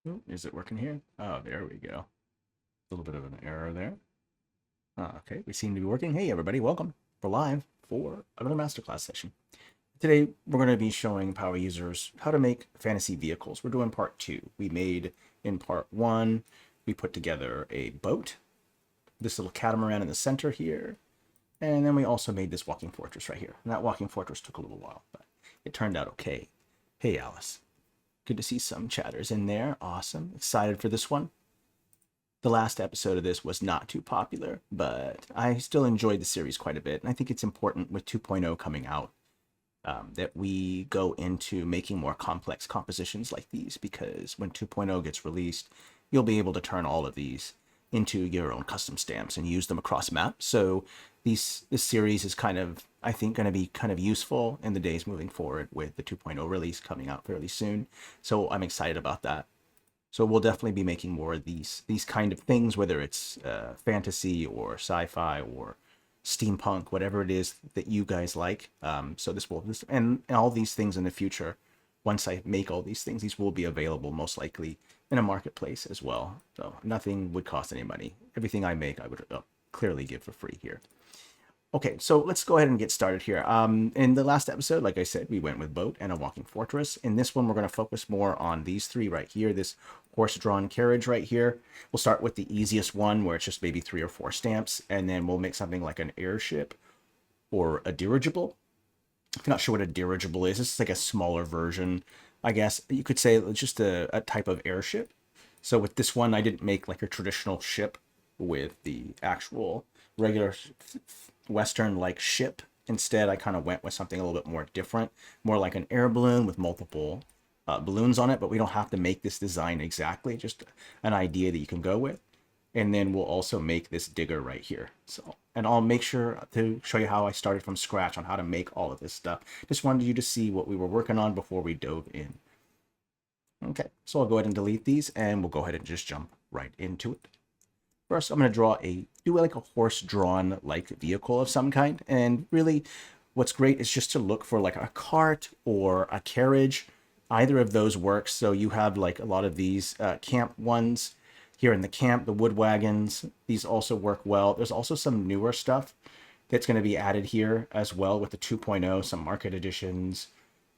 Ooh, is it working here? Oh, there we go. A little bit of an error there. Okay, we seem to be working. Hey, everybody, welcome. We're live for another masterclass session. Today, we're going to be showing power users how to make fantasy vehicles. We're doing part two. We made in part one, we put together a boat, this little catamaran in the center here, and then we also made this walking fortress right here. And that walking fortress took a little while, but it turned out okay. Hey, Alice. Good to see some chatters in there. Awesome. Excited for this one. The last episode of this was not too popular, but I still enjoyed the series quite a bit. And I think it's important with 2.0 coming out that we go into making more complex compositions like these, because when 2.0 gets released, you'll be able to turn all of these into your own custom stamps and use them across maps. So this series is kind of, I think, going to be kind of useful in the days moving forward with the 2.0 release coming out fairly soon. So I'm excited about that. So we'll definitely be making more of these kind of things, whether it's fantasy or sci-fi or steampunk, whatever it is that you guys like. So and all these things in the future, once I make all these things, these will be available most likely in a marketplace as well. So nothing would cost any money. Everything I make, I would clearly give for free here. Okay, so let's go ahead and get started here. In the last episode, like I said, we went with boat and a walking fortress. In this one, we're going to focus more on these three right here, this horse-drawn carriage right here. We'll start with the easiest one, where it's just maybe 3 or 4 stamps, and then we'll make something like an airship or a dirigible. If you're not sure what a dirigible is, this is like a smaller version, I guess. You could say it's just a type of airship. So with this one, I didn't make like a traditional ship with the actual regular Western like ship. Instead, I kind of went with something a little bit more different, more like an air balloon with multiple balloons on it, but we don't have to make this design exactly, just an idea that you can go with. And then we'll also make this digger right here. So, and I'll make sure to show you how I started from scratch on how to make all of this stuff. Just wanted you to see what we were working on before we dove in. Okay, so I'll go ahead and delete these, and we'll go ahead and just jump right into it. First, I'm going to do like a horse-drawn like vehicle of some kind. And really, what's great is just to look for like a cart or a carriage. Either of those works. So you have like a lot of these camp ones here in the camp, the wood wagons. These also work well. There's also some newer stuff that's going to be added here as well with the 2.0, some market editions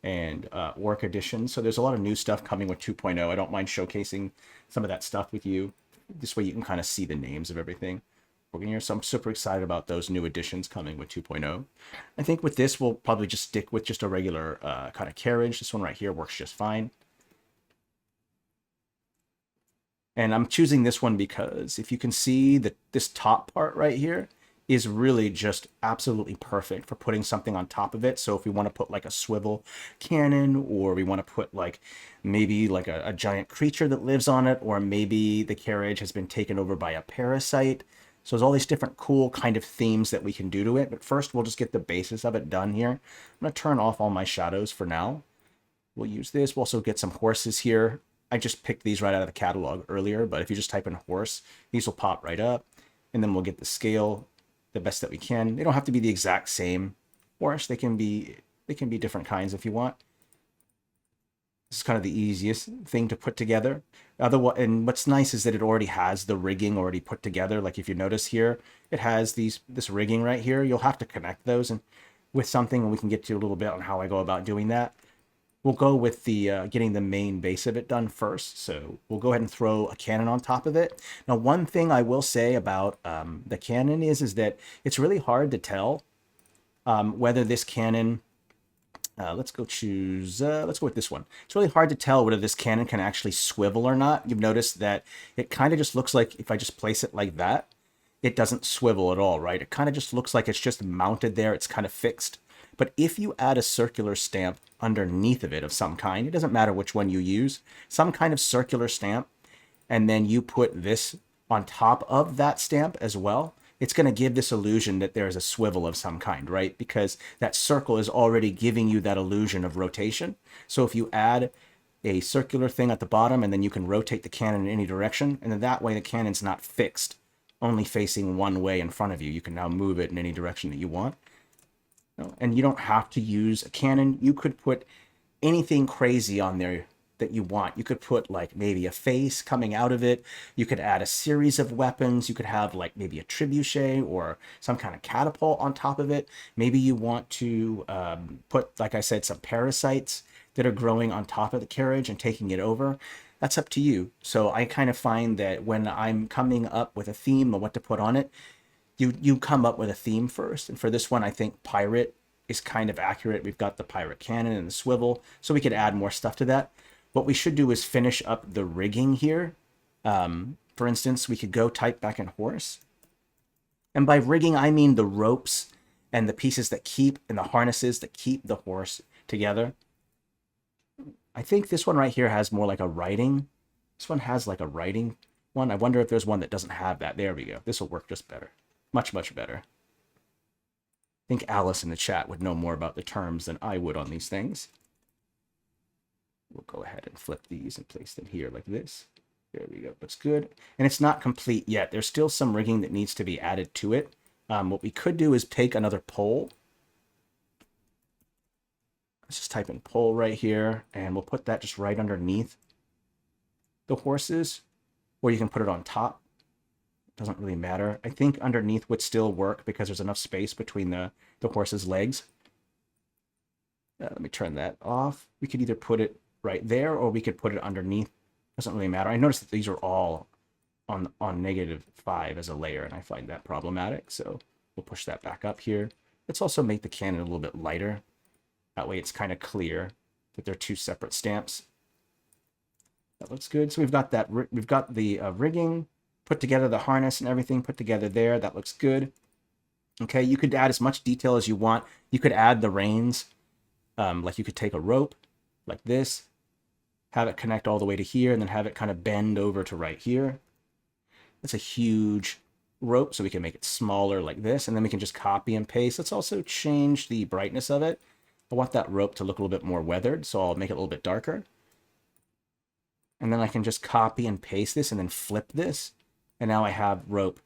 and work editions. So there's a lot of new stuff coming with 2.0. I don't mind showcasing some of that stuff with you. This way you can kind of see the names of everything working here. So I'm super excited about those new additions coming with 2.0. I think with this, we'll probably just stick with just a regular kind of carriage. This one right here works just fine. And I'm choosing this one because if you can see that this top part right here is really just absolutely perfect for putting something on top of it. So if we want to put like a swivel cannon, or we want to put like maybe like a giant creature that lives on it, or maybe the carriage has been taken over by a parasite. So there's all these different cool kind of themes that we can do to it. But first, we'll just get the basis of it done here. I'm going to turn off all my shadows for now. We'll use this. We'll also get some horses here. I just picked these right out of the catalog earlier, but if you just type in horse, these will pop right up. And then we'll get the scale the best that we can. They don't have to be the exact same horse. They can be different kinds if you want. This is kind of the easiest thing to put together. And what's nice is that it already has the rigging already put together. Like if you notice here, it has this rigging right here. You'll have to connect those and with something, and we can get to a little bit on how I go about doing that. We'll go with the getting the main base of it done first. So we'll go ahead and throw a cannon on top of it. Now, one thing I will say about the cannon is that it's really hard to tell whether this cannon, let's go with this one. It's really hard to tell whether this cannon can actually swivel or not. You've noticed that it kind of just looks like if I just place it like that, it doesn't swivel at all, right? It kind of just looks like it's just mounted there. It's kind of fixed. But if you add a circular stamp underneath of it of some kind, it doesn't matter which one you use, some kind of circular stamp, and then you put this on top of that stamp as well, it's going to give this illusion that there's a swivel of some kind, right? Because that circle is already giving you that illusion of rotation. So if you add a circular thing at the bottom, and then you can rotate the cannon in any direction, and then that way the cannon's not fixed, only facing one way in front of you. You can now move it in any direction that you want. And you don't have to use a cannon. You could put anything crazy on there that you want. You could put like maybe a face coming out of it. You could add a series of weapons. You could have like maybe a trebuchet or some kind of catapult on top of it. Maybe you want to put, like I said, some parasites that are growing on top of the carriage and taking it over. That's up to you. So I kind of find that when I'm coming up with a theme of what to put on it, you come up with a theme first. And for this one, I think pirate is kind of accurate. We've got the pirate cannon and the swivel, so we could add more stuff to that. What we should do is finish up the rigging here. For instance, we could go type back in horse. And by rigging, I mean the ropes and the pieces that keep, and the harnesses that keep the horse together. I think this one right here has more like a writing. This one has like a writing one. I wonder if there's one that doesn't have that. There we go. This will work just better. Much, much better. I think Alice in the chat would know more about the terms than I would on these things. We'll go ahead and flip these and place them here like this. There we go. Looks good. And it's not complete yet. There's still some rigging that needs to be added to it. What we could do is take another pole. Let's just type in pole right here, and we'll put that just right underneath the horses, or you can put it on top. Doesn't really matter. I think underneath would still work because there's enough space between the horse's legs. Let me turn that off. We could either put it right there, or we could put it underneath. Doesn't really matter. I noticed that these are all on -5 as a layer, and I find that problematic. So we'll push that back up here. Let's also make the cannon a little bit lighter. That way it's kind of clear that they're two separate stamps. That looks good. So we've got that. We've got the rigging put together, the harness and everything put together there. That looks good. Okay, you could add as much detail as you want. You could add the reins. Like you could take a rope like this, have it connect all the way to here, and then have it kind of bend over to right here. That's a huge rope, so we can make it smaller like this, and then we can just copy and paste. Let's also change the brightness of it. I want that rope to look a little bit more weathered, so I'll make it a little bit darker. And then I can just copy and paste this and then flip this. And now I have rope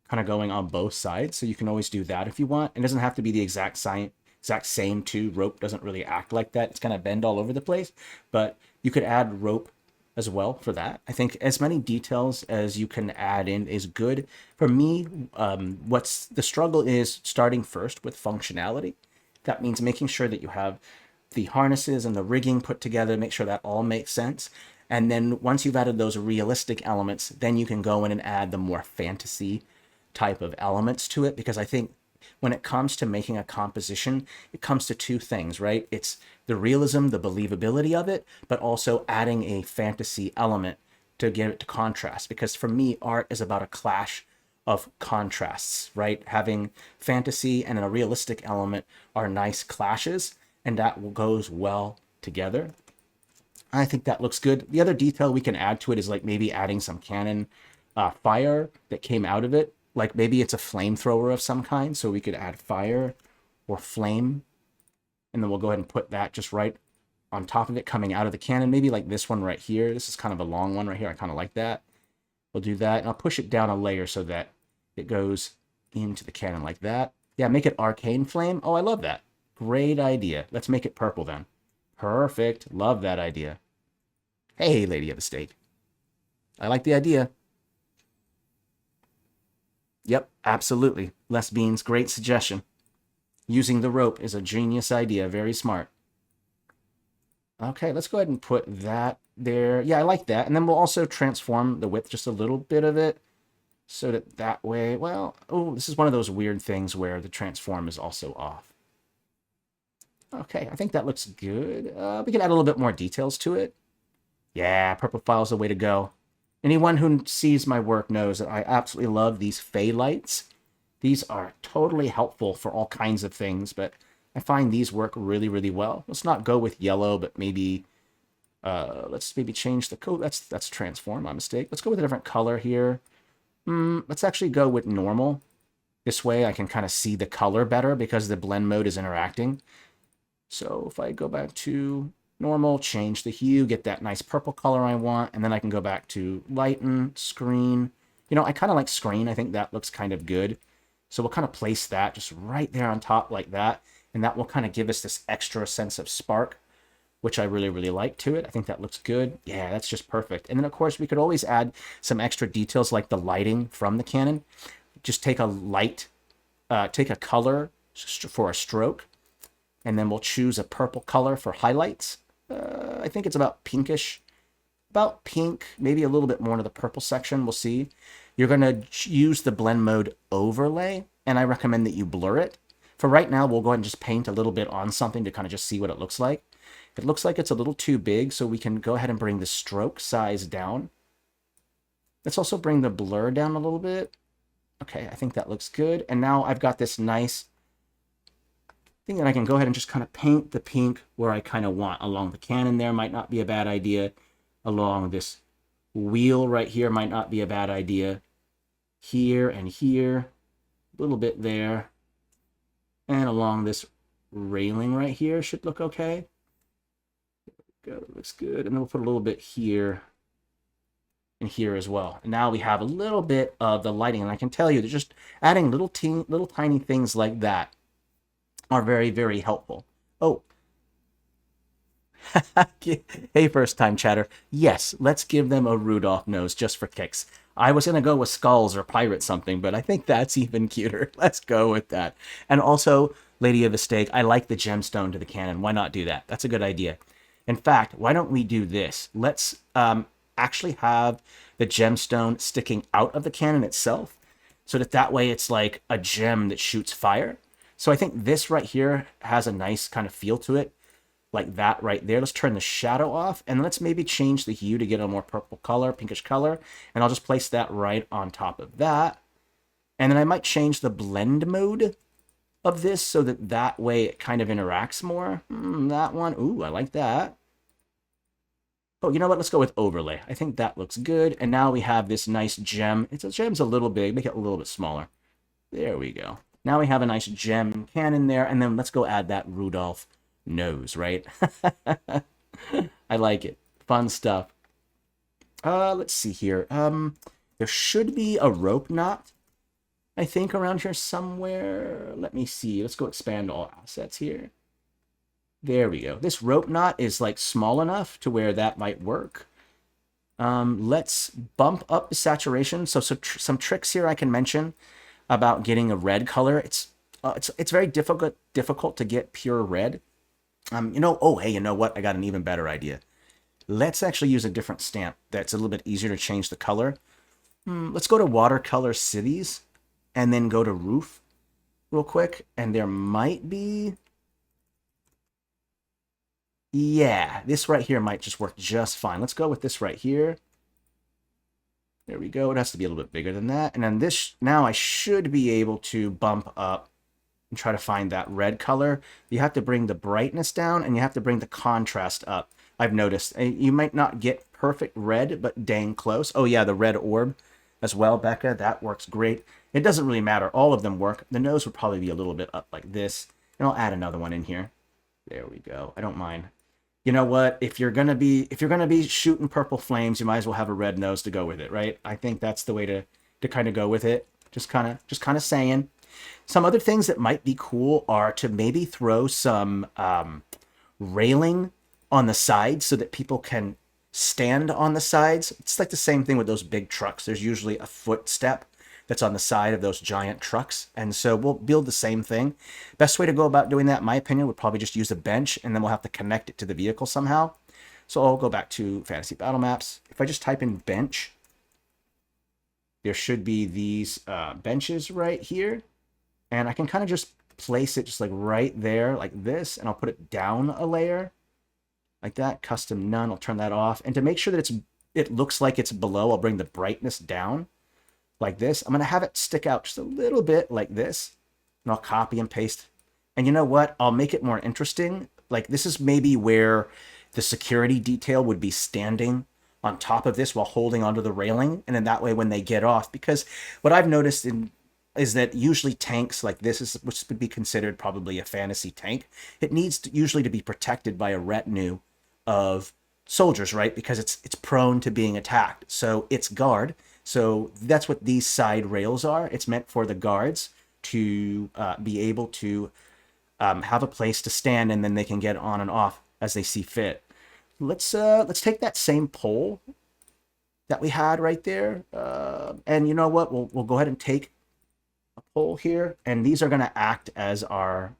kind of going on both sides. So you can always do that if you want. It doesn't have to be the exact same too. Rope doesn't really act like that. It's kind of bend all over the place. But you could add rope as well for that. I think as many details as you can add in is good. For me, what's the struggle is starting first with functionality. That means making sure that you have the harnesses and the rigging put together, make sure that all makes sense. And then once you've added those realistic elements, then you can go in and add the more fantasy type of elements to it. Because I think when it comes to making a composition, it comes to two things, right? It's the realism, the believability of it, but also adding a fantasy element to get it to contrast. Because for me, art is about a clash of contrasts, right? Having fantasy and a realistic element are nice clashes, and that goes well together. I think that looks good. The other detail we can add to it is like maybe adding some cannon fire that came out of it. Like maybe it's a flamethrower of some kind, so we could add fire or flame, and then we'll go ahead and put that just right on top of it coming out of the cannon. Maybe like this one right here. This is kind of a long one right here. I kind of like that. We'll do that, and I'll push it down a layer so that it goes into the cannon like that. Yeah, make it arcane flame. Oh, I love that. Great idea. Let's make it purple then. Perfect. Love that idea. Hey, Lady of the Stake. I like the idea. Yep, absolutely. Less beans, great suggestion. Using the rope is a genius idea. Very smart. Okay, let's go ahead and put that there. Yeah, I like that. And then we'll also transform the width just a little bit of it so that way, well, oh, this is one of those weird things where the transform is also off. Okay, I think that looks good. We can add a little bit more details to it. Yeah, purple file is the way to go. Anyone who sees my work knows that I absolutely love these Fey lights. These are totally helpful for all kinds of things, but I find these work really, really well. Let's not go with yellow, but maybe let's maybe change the code. That's transform, my mistake. Let's go with a different color here. Let's actually go with normal. This way I can kind of see the color better because the blend mode is interacting. So if I go back to normal, change the hue, get that nice purple color I want, and then I can go back to lighten, screen. You know, I kind of like screen. I think that looks kind of good. So we'll kind of place that just right there on top like that, and that will kind of give us this extra sense of spark which I really, really like to it. I think that looks good. Yeah, that's just perfect. And then, of course, we could always add some extra details like the lighting from the cannon. Just take a light, take a color for a stroke, and then we'll choose a purple color for highlights. I think it's about pinkish, about pink, maybe a little bit more into the purple section. We'll see. You're going to use the blend mode overlay, and I recommend that you blur it. For right now, we'll go ahead and just paint a little bit on something to kind of just see what it looks like. It looks like it's a little too big, so we can go ahead and bring the stroke size down. Let's also bring the blur down a little bit. Okay, I think that looks good. And now I've got this nice thing that I can go ahead and just kind of paint the pink where I kind of want. Along the cannon there might not be a bad idea. Along this wheel right here might not be a bad idea. Here and here, a little bit there. And along this railing right here should look okay. There we go, looks good. And then we'll put a little bit here and here as well. And now we have a little bit of the lighting. And I can tell you that just adding little tiny things like that are very, very helpful. Oh. Hey, first time chatter. Yes, let's give them a Rudolph nose just for kicks. I was going to go with skulls or pirate something, but I think that's even cuter. Let's go with that. And also, Lady of the Stake, I like the gemstone to the cannon. Why not do that? That's a good idea. In fact, why don't we do this? Let's actually have the gemstone sticking out of the cannon itself, so that way it's like a gem that shoots fire. So I think this right here has a nice kind of feel to it, like that right there. Let's turn the shadow off, and let's maybe change the hue to get a more purple color, pinkish color, and I'll just place that right on top of that. And then I might change the blend mode of this so that way it kind of interacts more. That one, ooh, I like that. Oh, you know what? Let's go with overlay. I think that looks good. And now we have this nice gem. Gem's a little big. Make it a little bit smaller. There we go. Now we have a nice gem cannon there. And then let's go add that Rudolph nose, right? I like it. Fun stuff. Let's see here. There should be a rope knot, I think, around here somewhere. Let me see. Let's go expand all assets here. There we go. This rope knot is like small enough to where that might work. Let's bump up the saturation. So some tricks here I can mention about getting a red color. It's very difficult to get pure red. Oh, hey, you know what? I got an even better idea. Let's actually use a different stamp that's a little bit easier to change the color. Let's go to watercolor cities and then go to roof real quick. And there might be... Yeah, this right here might just work just fine. Let's go with this right here. There we go. It has to be a little bit bigger than that. And then this, now I should be able to bump up and try to find that red color. You have to bring the brightness down and you have to bring the contrast up. I've noticed. You might not get perfect red, but dang close. Oh yeah, the red orb as well, Becca. That works great. It doesn't really matter. All of them work. The nose would probably be a little bit up like this. And I'll add another one in here. There we go. I don't mind. You know what? If you're gonna be shooting purple flames, you might as well have a red nose to go with it, right? I think that's the way to kind of go with it. Just kind of saying. Some other things that might be cool are to maybe throw some railing on the sides so that people can stand on the sides. It's like the same thing with those big trucks. There's usually a footstep that's on the side of those giant trucks. And so we'll build the same thing. Best way to go about doing that, in my opinion, would probably just use a bench, and then we'll have to connect it to the vehicle somehow. So I'll go back to Fantasy Battle Maps. If I just type in bench, there should be these benches right here. And I can kind of just place it just like right there, like this, and I'll put it down a layer like that. Custom none, I'll turn that off. And to make sure that it looks like it's below, I'll bring the brightness down like this. I'm going to have it stick out just a little bit like this, and I'll copy and paste. And you know what? I'll make it more interesting. Like this is maybe where the security detail would be standing on top of this while holding onto the railing. And then that way when they get off, because what I've noticed is that usually tanks like this, which would be considered probably a fantasy tank, it needs usually to be protected by a retinue of soldiers, right? Because it's prone to being attacked. So it's guard. So that's what these side rails are. It's meant for the guards to be able to have a place to stand, and then they can get on and off. as they see fit. Let's take that same pole that we had right there, and you know what? We'll go ahead and take a pole here, and these are going to act as our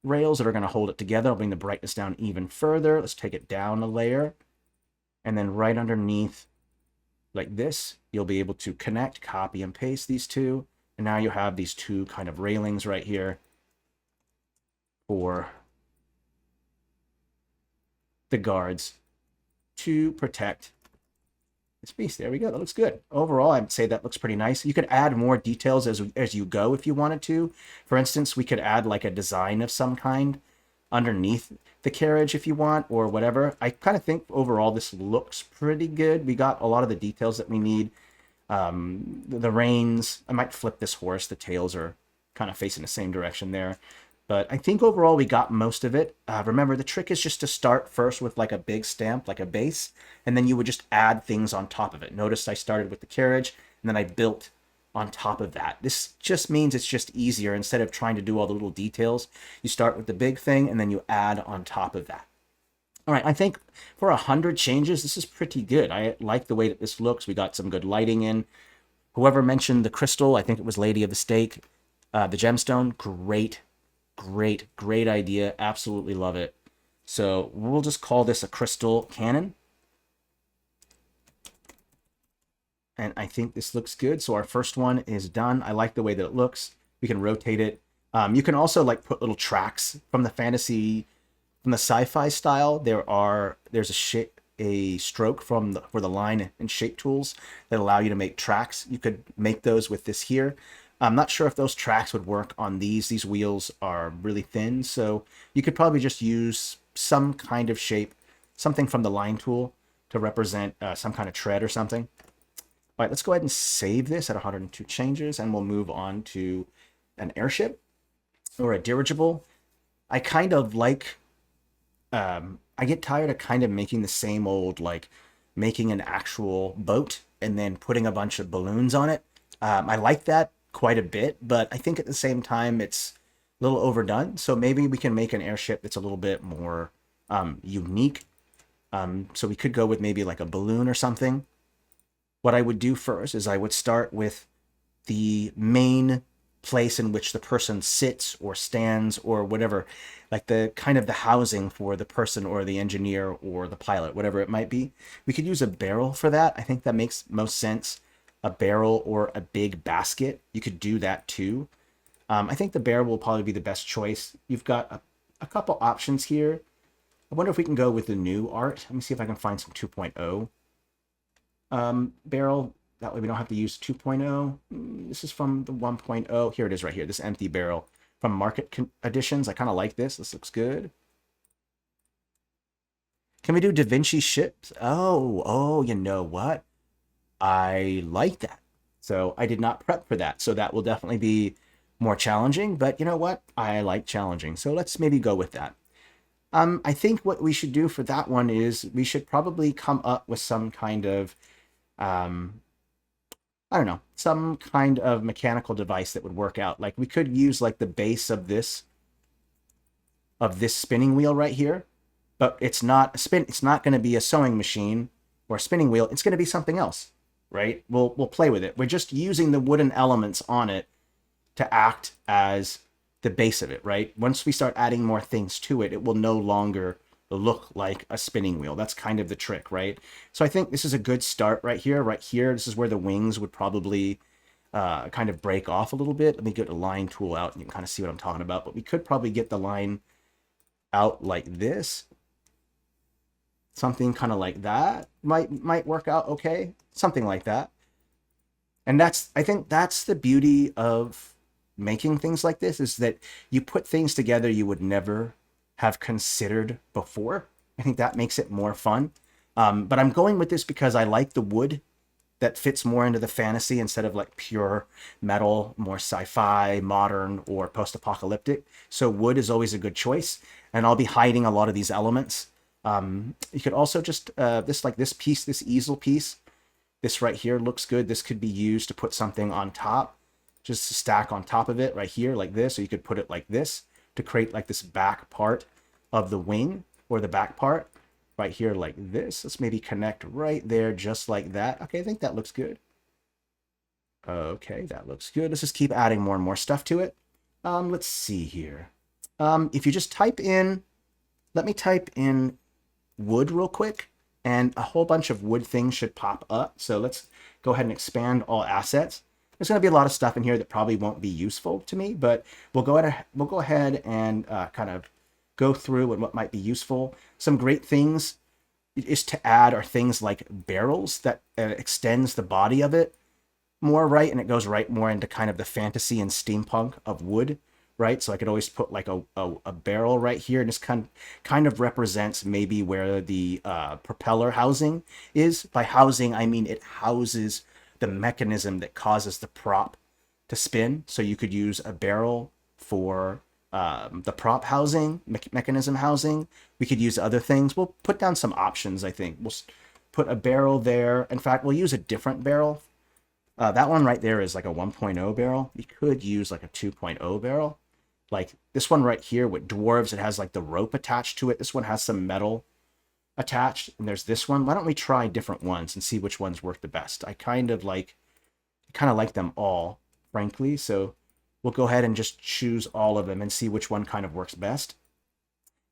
rails that are going to hold it together. I'll bring the brightness down even further. Let's take it down a layer, and then right underneath, like this, you'll be able to connect, copy, and paste these two, and now you have these two kind of railings right here for the guards to protect this piece. There we go. That looks good. Overall, I'd say that looks pretty nice. You could add more details as you go if you wanted to. For instance, we could add like a design of some kind underneath the carriage if you want, or whatever. I kind of think overall this looks pretty good. We got a lot of the details that we need. The reins, I might flip this horse. The tails are kind of facing the same direction there. But I think overall we got most of it. Remember, the trick is just to start first with like a big stamp, like a base, and then you would just add things on top of it. Notice I started with the carriage, and then I built on top of that. This just means it's just easier. Instead of trying to do all the little details, you start with the big thing, and then you add on top of that. All right, I think for 100 changes, this is pretty good. I like the way that this looks. We got some good lighting in. Whoever mentioned the crystal, I think it was Lady of the Stake, the gemstone, great idea. Absolutely love it. So we'll just call this a crystal cannon. And I think this looks good. So our first one is done. I like the way that it looks. We can rotate it. You can also like put little tracks from the fantasy, from the sci-fi style. There's a stroke for the line and shape tools that allow you to make tracks. You could make those with this here. I'm not sure if those tracks would work on these. These wheels are really thin, so you could probably just use some kind of shape, something from the line tool to represent some kind of tread or something. All right, let's go ahead and save this at 102 changes, and we'll move on to an airship or a dirigible. I kind of like, I get tired of kind of making the same old, like making an actual boat and then putting a bunch of balloons on it. I like that quite a bit, but I think at the same time it's a little overdone. So maybe we can make an airship that's a little bit more unique. So we could go with maybe like a balloon or something. What I would do first is I would start with the main place in which the person sits or stands or whatever, like the kind of the housing for the person or the engineer or the pilot, whatever it might be. We could use a barrel for that. I think that makes most sense. A barrel or a big basket. You could do that too. I think the barrel will probably be the best choice. You've got a couple options here. I wonder if we can go with the new art. Let me see if I can find some 2.0 barrel. That way we don't have to use 2.0. This is from the 1.0. Here it is right here. This empty barrel from Market Editions. I kind of like this. This looks good. Can we do Da Vinci ships? Oh, you know what? I like that. So I did not prep for that. So that will definitely be more challenging, but you know what? I like challenging. So let's maybe go with that. I think what we should do for that one is we should probably come up with some kind of, I don't know, some kind of mechanical device that would work out. Like we could use like the base of this spinning wheel right here, but it's not going to be a sewing machine or a spinning wheel. It's going to be something else. Right? We'll play with it. We're just using the wooden elements on it to act as the base of it, right? Once we start adding more things to it, it will no longer look like a spinning wheel. That's kind of the trick, right? So I think this is a good start right here. Right here, this is where the wings would probably kind of break off a little bit. Let me get a line tool out and you can kind of see what I'm talking about. But we could probably get the line out like this. Something kind of like that might work out okay. Something like that. And I think that's the beauty of making things like this, is that you put things together you would never have considered before. I think that makes it more fun. But I'm going with this because I like the wood that fits more into the fantasy instead of like pure metal, more sci-fi, modern, or post-apocalyptic. So wood is always a good choice. And I'll be hiding a lot of these elements. You could also just, this piece, this easel piece, this right here looks good. This could be used to put something on top, just to stack on top of it right here like this. Or you could put it like this to create like this back part of the wing or the back part right here like this. Let's maybe connect right there just like that. Okay, I think that looks good. Okay, that looks good. Let's just keep adding more and more stuff to it. Let's see here. If you just type in, let me type in wood real quick, and a whole bunch of wood things should pop up. So let's go ahead and expand all assets. There's going to be a lot of stuff in here that probably won't be useful to me, but we'll go ahead and kind of go through and what might be useful. Some great things is to add are things like barrels that extends the body of it more, right? And it goes right more into kind of the fantasy and steampunk of wood, right? So I could always put like a barrel right here, and this kind of represents maybe where the propeller housing is. By housing, I mean it houses the mechanism that causes the prop to spin. So you could use a barrel for the prop housing, mechanism housing. We could use other things. We'll put down some options, I think. We'll put a barrel there. In fact, we'll use a different barrel. That one right there is like a 1.0 barrel. We could use like a 2.0 barrel. Like this one right here with dwarves, it has like the rope attached to it. This one has some metal attached. And there's this one. Why don't we try different ones and see which ones work the best? I kind of like them all, frankly. So we'll go ahead and just choose all of them and see which one kind of works best.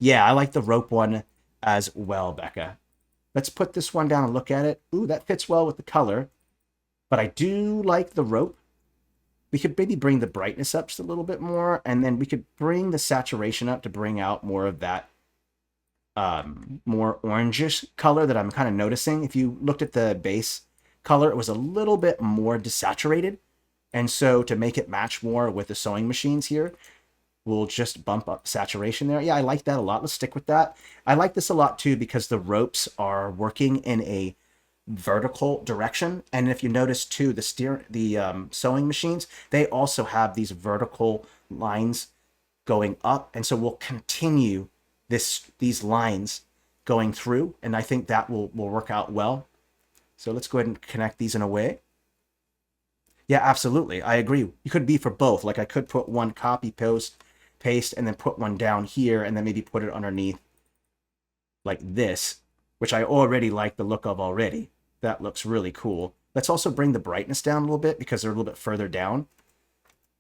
Yeah, I like the rope one as well, Becca. Let's put this one down and look at it. Ooh, that fits well with the color. But I do like the rope. We could maybe bring the brightness up just a little bit more, and then we could bring the saturation up to bring out more of that more orangish color that I'm kind of noticing. If you looked at the base color, it was a little bit more desaturated. And so to make it match more with the sewing machines here, we'll just bump up saturation there. Yeah, I like that a lot. Let's stick with that. I like this a lot too because the ropes are working in a vertical direction, and if you notice too, the sewing machines, they also have these vertical lines going up, and so we'll continue these lines going through, and I think that will work out well. So let's go ahead and connect these in a way. Yeah, absolutely, I agree. You could be for both. Like I could put one copy paste and then put one down here and then maybe put it underneath like this, which I already like the look of already. That looks really cool. Let's also bring the brightness down a little bit because they're a little bit further down.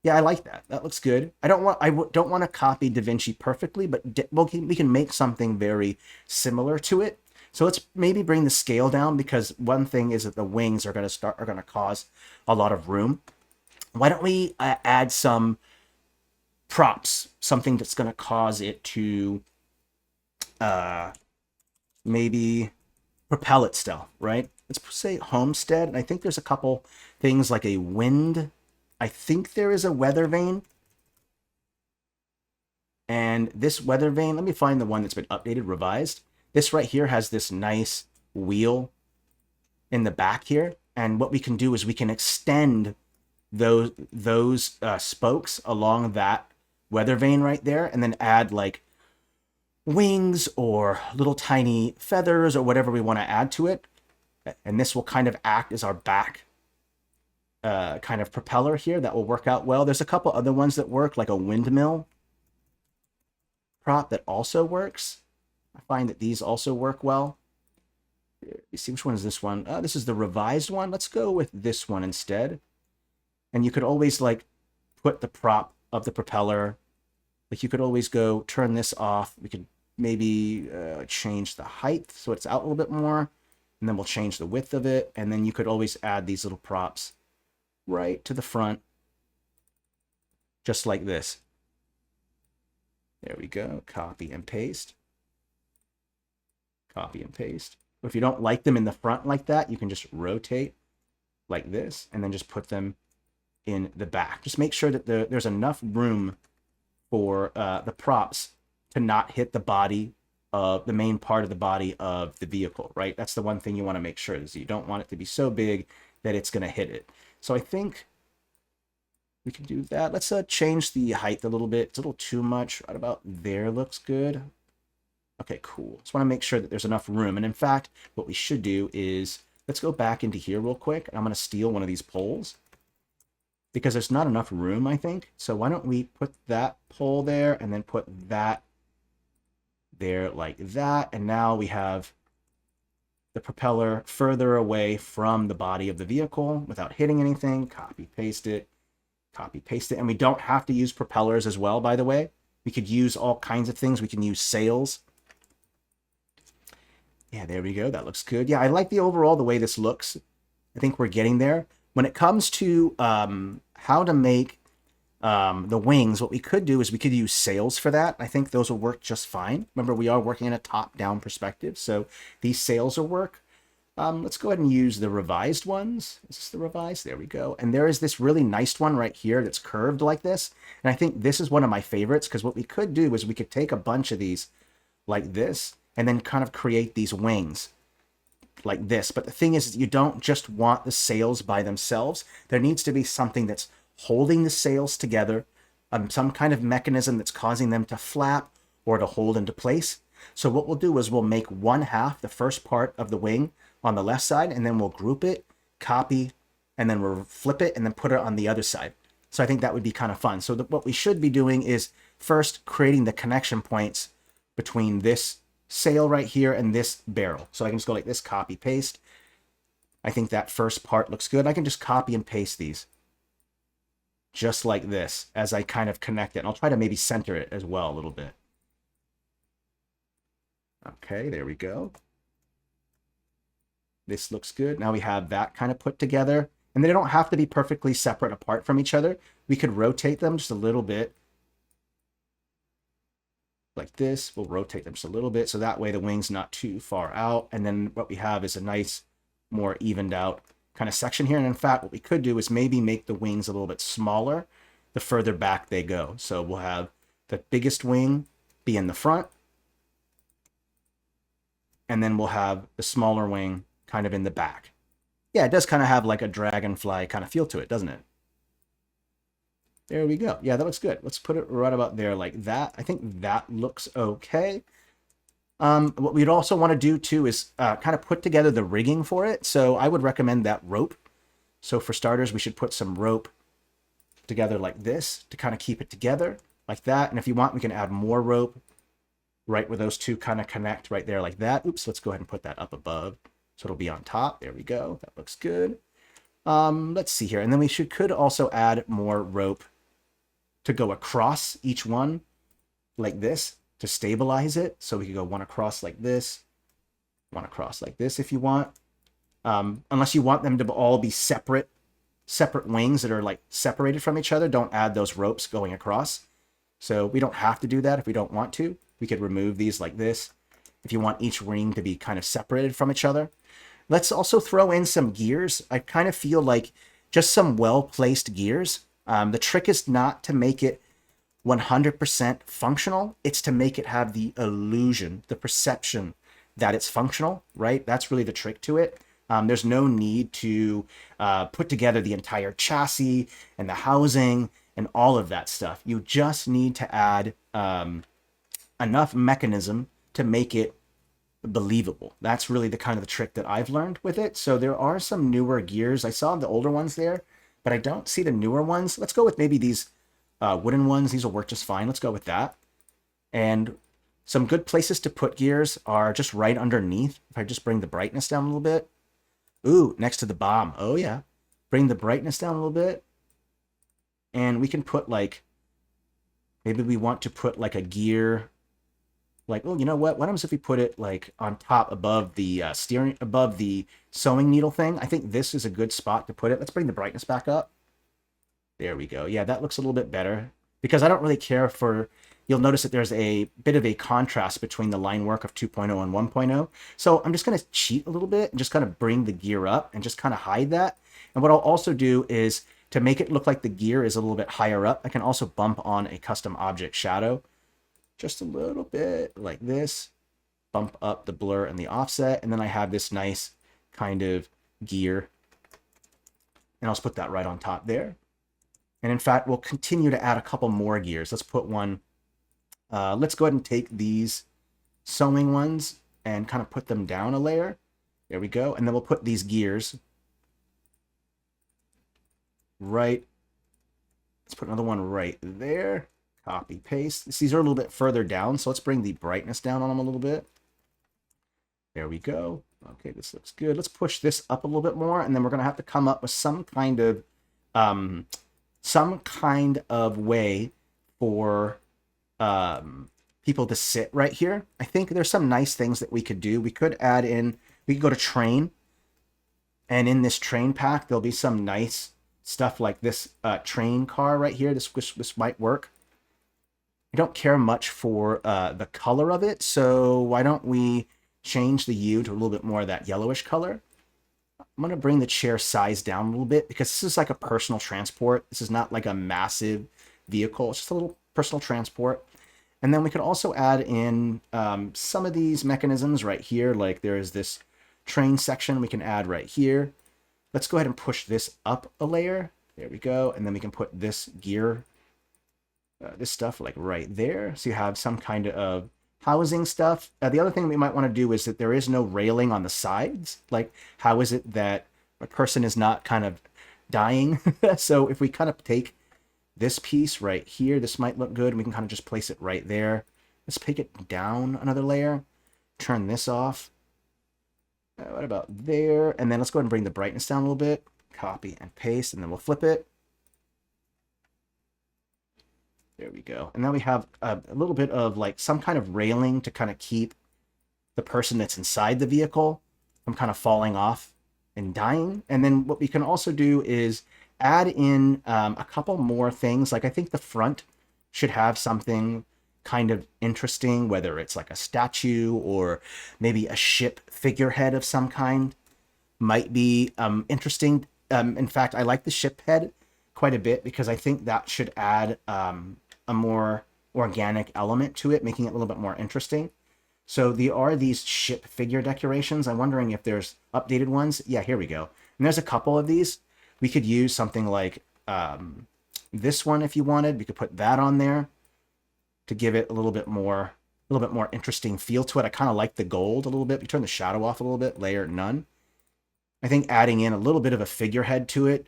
Yeah, I like that. That looks good. I don't want to copy DaVinci perfectly, but we can make something very similar to it. So let's maybe bring the scale down because one thing is that the wings are going to cause a lot of room. Why don't we add some props, something that's going to cause it to maybe propel itself, right? Let's say homestead, and I think there's a couple things like a wind. I think there is a weather vane. And this weather vane, let me find the one that's been updated, revised. This right here has this nice wheel in the back here. And what we can do is we can extend those spokes along that weather vane right there and then add like wings or little tiny feathers or whatever we want to add to it. And this will kind of act as our back kind of propeller here. That will work out well. There's a couple other ones that work, like a windmill prop that also works. I find that these also work well. You see, which one is this one? This is the revised one. Let's go with this one instead. And you could always like put the prop of the propeller. Like you could always go turn this off. We could maybe change the height so it's out a little bit more. And then we'll change the width of it. And then you could always add these little props right to the front. Just like this. There we go. Copy and paste. Copy and paste. If you don't like them in the front like that, you can just rotate like this and then just put them in the back. Just make sure that there's enough room for the props to not hit the body of the main part of the body of the vehicle, right? That's the one thing you want to make sure is you don't want it to be so big that it's going to hit it. So I think we can do that. Let's change the height a little bit. It's a little too much. Right about there looks good. Okay, cool. Just want to make sure that there's enough room. And in fact, what we should do is let's go back into here real quick. I'm going to steal one of these poles because there's not enough room, I think. So why don't we put that pole there and then put that there like that. And now we have the propeller further away from the body of the vehicle without hitting anything. Copy, paste it, copy, paste it. And we don't have to use propellers as well, by the way. We could use all kinds of things. We can use sails. Yeah, there we go. That looks good. Yeah, I like the overall, the way this looks. I think we're getting there. When it comes to how to make the wings, what we could do is we could use sails for that. I think those will work just fine. Remember, we are working in a top-down perspective, so these sails will work. Let's go ahead and use the revised ones. Is this the revised? There we go. And there is this really nice one right here that's curved like this. And I think this is one of my favorites, because what we could do is we could take a bunch of these like this and then kind of create these wings like this. But the thing is, you don't just want the sails by themselves. There needs to be something that's holding the sails together, some kind of mechanism that's causing them to flap or to hold into place. So what we'll do is we'll make one half, the first part of the wing on the left side, and then we'll group it, copy, and then we'll flip it and then put it on the other side. So I think that would be kind of fun. So what we should be doing is first creating the connection points between this sail right here and this barrel. So I can just go like this, copy, paste. I think that first part looks good. I can just copy and paste these just like this as I kind of connect it. And I'll try to maybe center it as well a little bit. Okay, there we go. This looks good. Now we have that kind of put together. And they don't have to be perfectly separate apart from each other. We could rotate them just a little bit. Like this. We'll rotate them just a little bit, so that way the wing's not too far out. And then what we have is a nice, more evened out kind of section here. And in fact, what we could do is maybe make the wings a little bit smaller the further back they go. So we'll have the biggest wing be in the front, and then we'll have the smaller wing kind of in the back. Yeah, it does kind of have like a dragonfly kind of feel to it, doesn't it? There we go. Yeah, that looks good. Let's put it right about there like that. I think that looks okay. What we'd also want to do too is kind of put together the rigging for it. So I would recommend that rope. So for starters, we should put some rope together like this to kind of keep it together like that. And if you want, we can add more rope right where those two kind of connect right there like that. Oops, let's go ahead and put that up above. So it'll be on top. There we go. That looks good. Let's see here. And then we could also add more rope to go across each one like this to stabilize it. So we could go one across like this, one across like this if you want. Unless you want them to all be separate wings that are like separated from each other, don't add those ropes going across. So we don't have to do that if we don't want to. We could remove these like this if you want each wing to be kind of separated from each other. Let's also throw in some gears. I kind of feel like just some well-placed gears. The trick is not to make it 100% functional. It's to make it have the illusion, the perception that it's functional, right? That's really the trick to it. There's no need to put together the entire chassis and the housing and all of that stuff. You just need to add enough mechanism to make it believable. That's really the kind of the trick that I've learned with it. So there are some newer gears. I saw the older ones there, but I don't see the newer ones. Let's go with maybe these wooden ones. These will work just fine. Let's go with that. And some good places to put gears are just right underneath. If I just bring the brightness down a little bit. Ooh, next to the bomb. Oh yeah. Bring the brightness down a little bit. And we can put like, maybe we want to put like a gear, like, oh, you know what? What happens if we put it like on top above the above the sewing needle thing? I think this is a good spot to put it. Let's bring the brightness back up. There we go. Yeah, that looks a little bit better because I don't really care for, you'll notice that there's a bit of a contrast between the line work of 2.0 and 1.0. So I'm just going to cheat a little bit and just kind of bring the gear up and just kind of hide that. And what I'll also do is to make it look like the gear is a little bit higher up, I can also bump on a custom object shadow just a little bit like this, bump up the blur and the offset. And then I have this nice kind of gear and I'll just put that right on top there. And in fact, we'll continue to add a couple more gears. Let's put one, let's go ahead and take these sewing ones and kind of put them down a layer. There we go. And then we'll put these gears right. Let's put another one right there. Copy, paste. These are a little bit further down, so let's bring the brightness down on them a little bit. There we go. Okay, this looks good. Let's push this up a little bit more, and then we're going to have to come up with some kind of way for people to sit right here. I think there's some nice things that we could do. We could add in, we could go to train, and in this train pack, there'll be some nice stuff like this train car right here. This might work. I don't care much for the color of it, so why don't we change the hue to a little bit more of that yellowish color. I'm going to bring the chair size down a little bit because this is like a personal transport. This is not like a massive vehicle. It's just a little personal transport. And then we could also add in some of these mechanisms right here. Like there is this train section we can add right here. Let's go ahead and push this up a layer. There we go. And then we can put this gear, this stuff like right there. So you have some kind of housing stuff. The other thing we might want to do is that there is no railing on the sides. Like, how is it that a person is not kind of dying? So if we kind of take this piece right here, this might look good. And we can kind of just place it right there. Let's take it down another layer. Turn this off. What about there? And then let's go ahead and bring the brightness down a little bit. Copy and paste, and then we'll flip it. There we go. And now we have a little bit of like some kind of railing to kind of keep the person that's inside the vehicle from kind of falling off and dying. And then what we can also do is add in a couple more things. Like I think the front should have something kind of interesting, whether it's like a statue or maybe a ship figurehead of some kind might be interesting. In fact, I like the ship head quite a bit because I think that should add a more organic element to it, making it a little bit more interesting. So there are these ship figure decorations. I'm wondering if there's updated ones. Yeah, here we go. And there's a couple of these. We could use something like this one if you wanted. We could put that on there to give it a little bit more interesting feel to it. I kind of like the gold a little bit. We turn the shadow off a little bit, layer none. I think adding in a little bit of a figurehead to it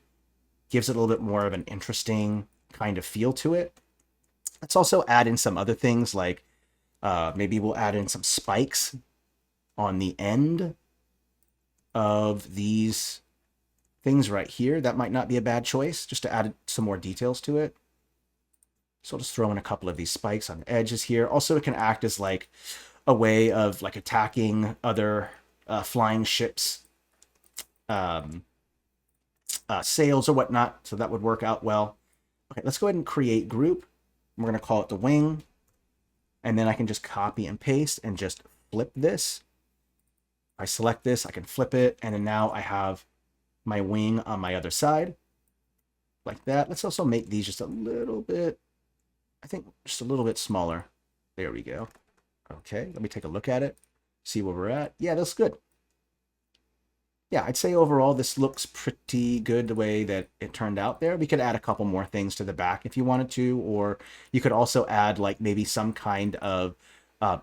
gives it a little bit more of an interesting kind of feel to it. Let's also add in some other things like maybe we'll add in some spikes on the end of these things right here. That might not be a bad choice, just to add some more details to it. So I'll just throw in a couple of these spikes on the edges here. Also, it can act as like a way of like attacking other flying ships, sails or whatnot. So that would work out well. Okay, let's go ahead and create group. We're going to call it the wing. And then I can just copy and paste and just flip this. I select this, I can flip it. And then now I have my wing on my other side. Like that. Let's also make these just a little bit, I think just a little bit smaller. There we go. Okay, let me take a look at it. See where we're at. Yeah, that's good. Yeah, I'd say overall this looks pretty good the way that it turned out there. We could add a couple more things to the back if you wanted to, or you could also add like maybe some kind of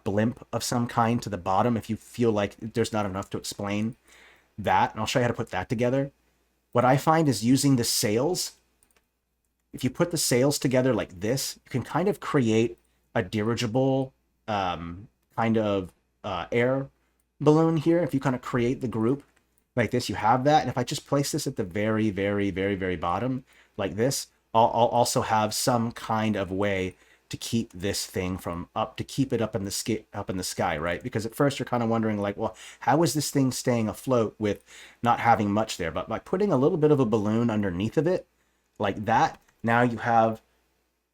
blimp of some kind to the bottom if you feel like there's not enough to explain that. And I'll show you how to put that together. What I find is using the sails. If you put the sails together like this, you can kind of create a dirigible kind of air balloon here. If you kind of create the group like this, you have that. And if I just place this at the very, very, very, very bottom like this, I'll also have some kind of way to keep this thing from to keep it up in the sky, right? Because at first you're kind of wondering like, well, how is this thing staying afloat with not having much there? But by putting a little bit of a balloon underneath of it like that, now you have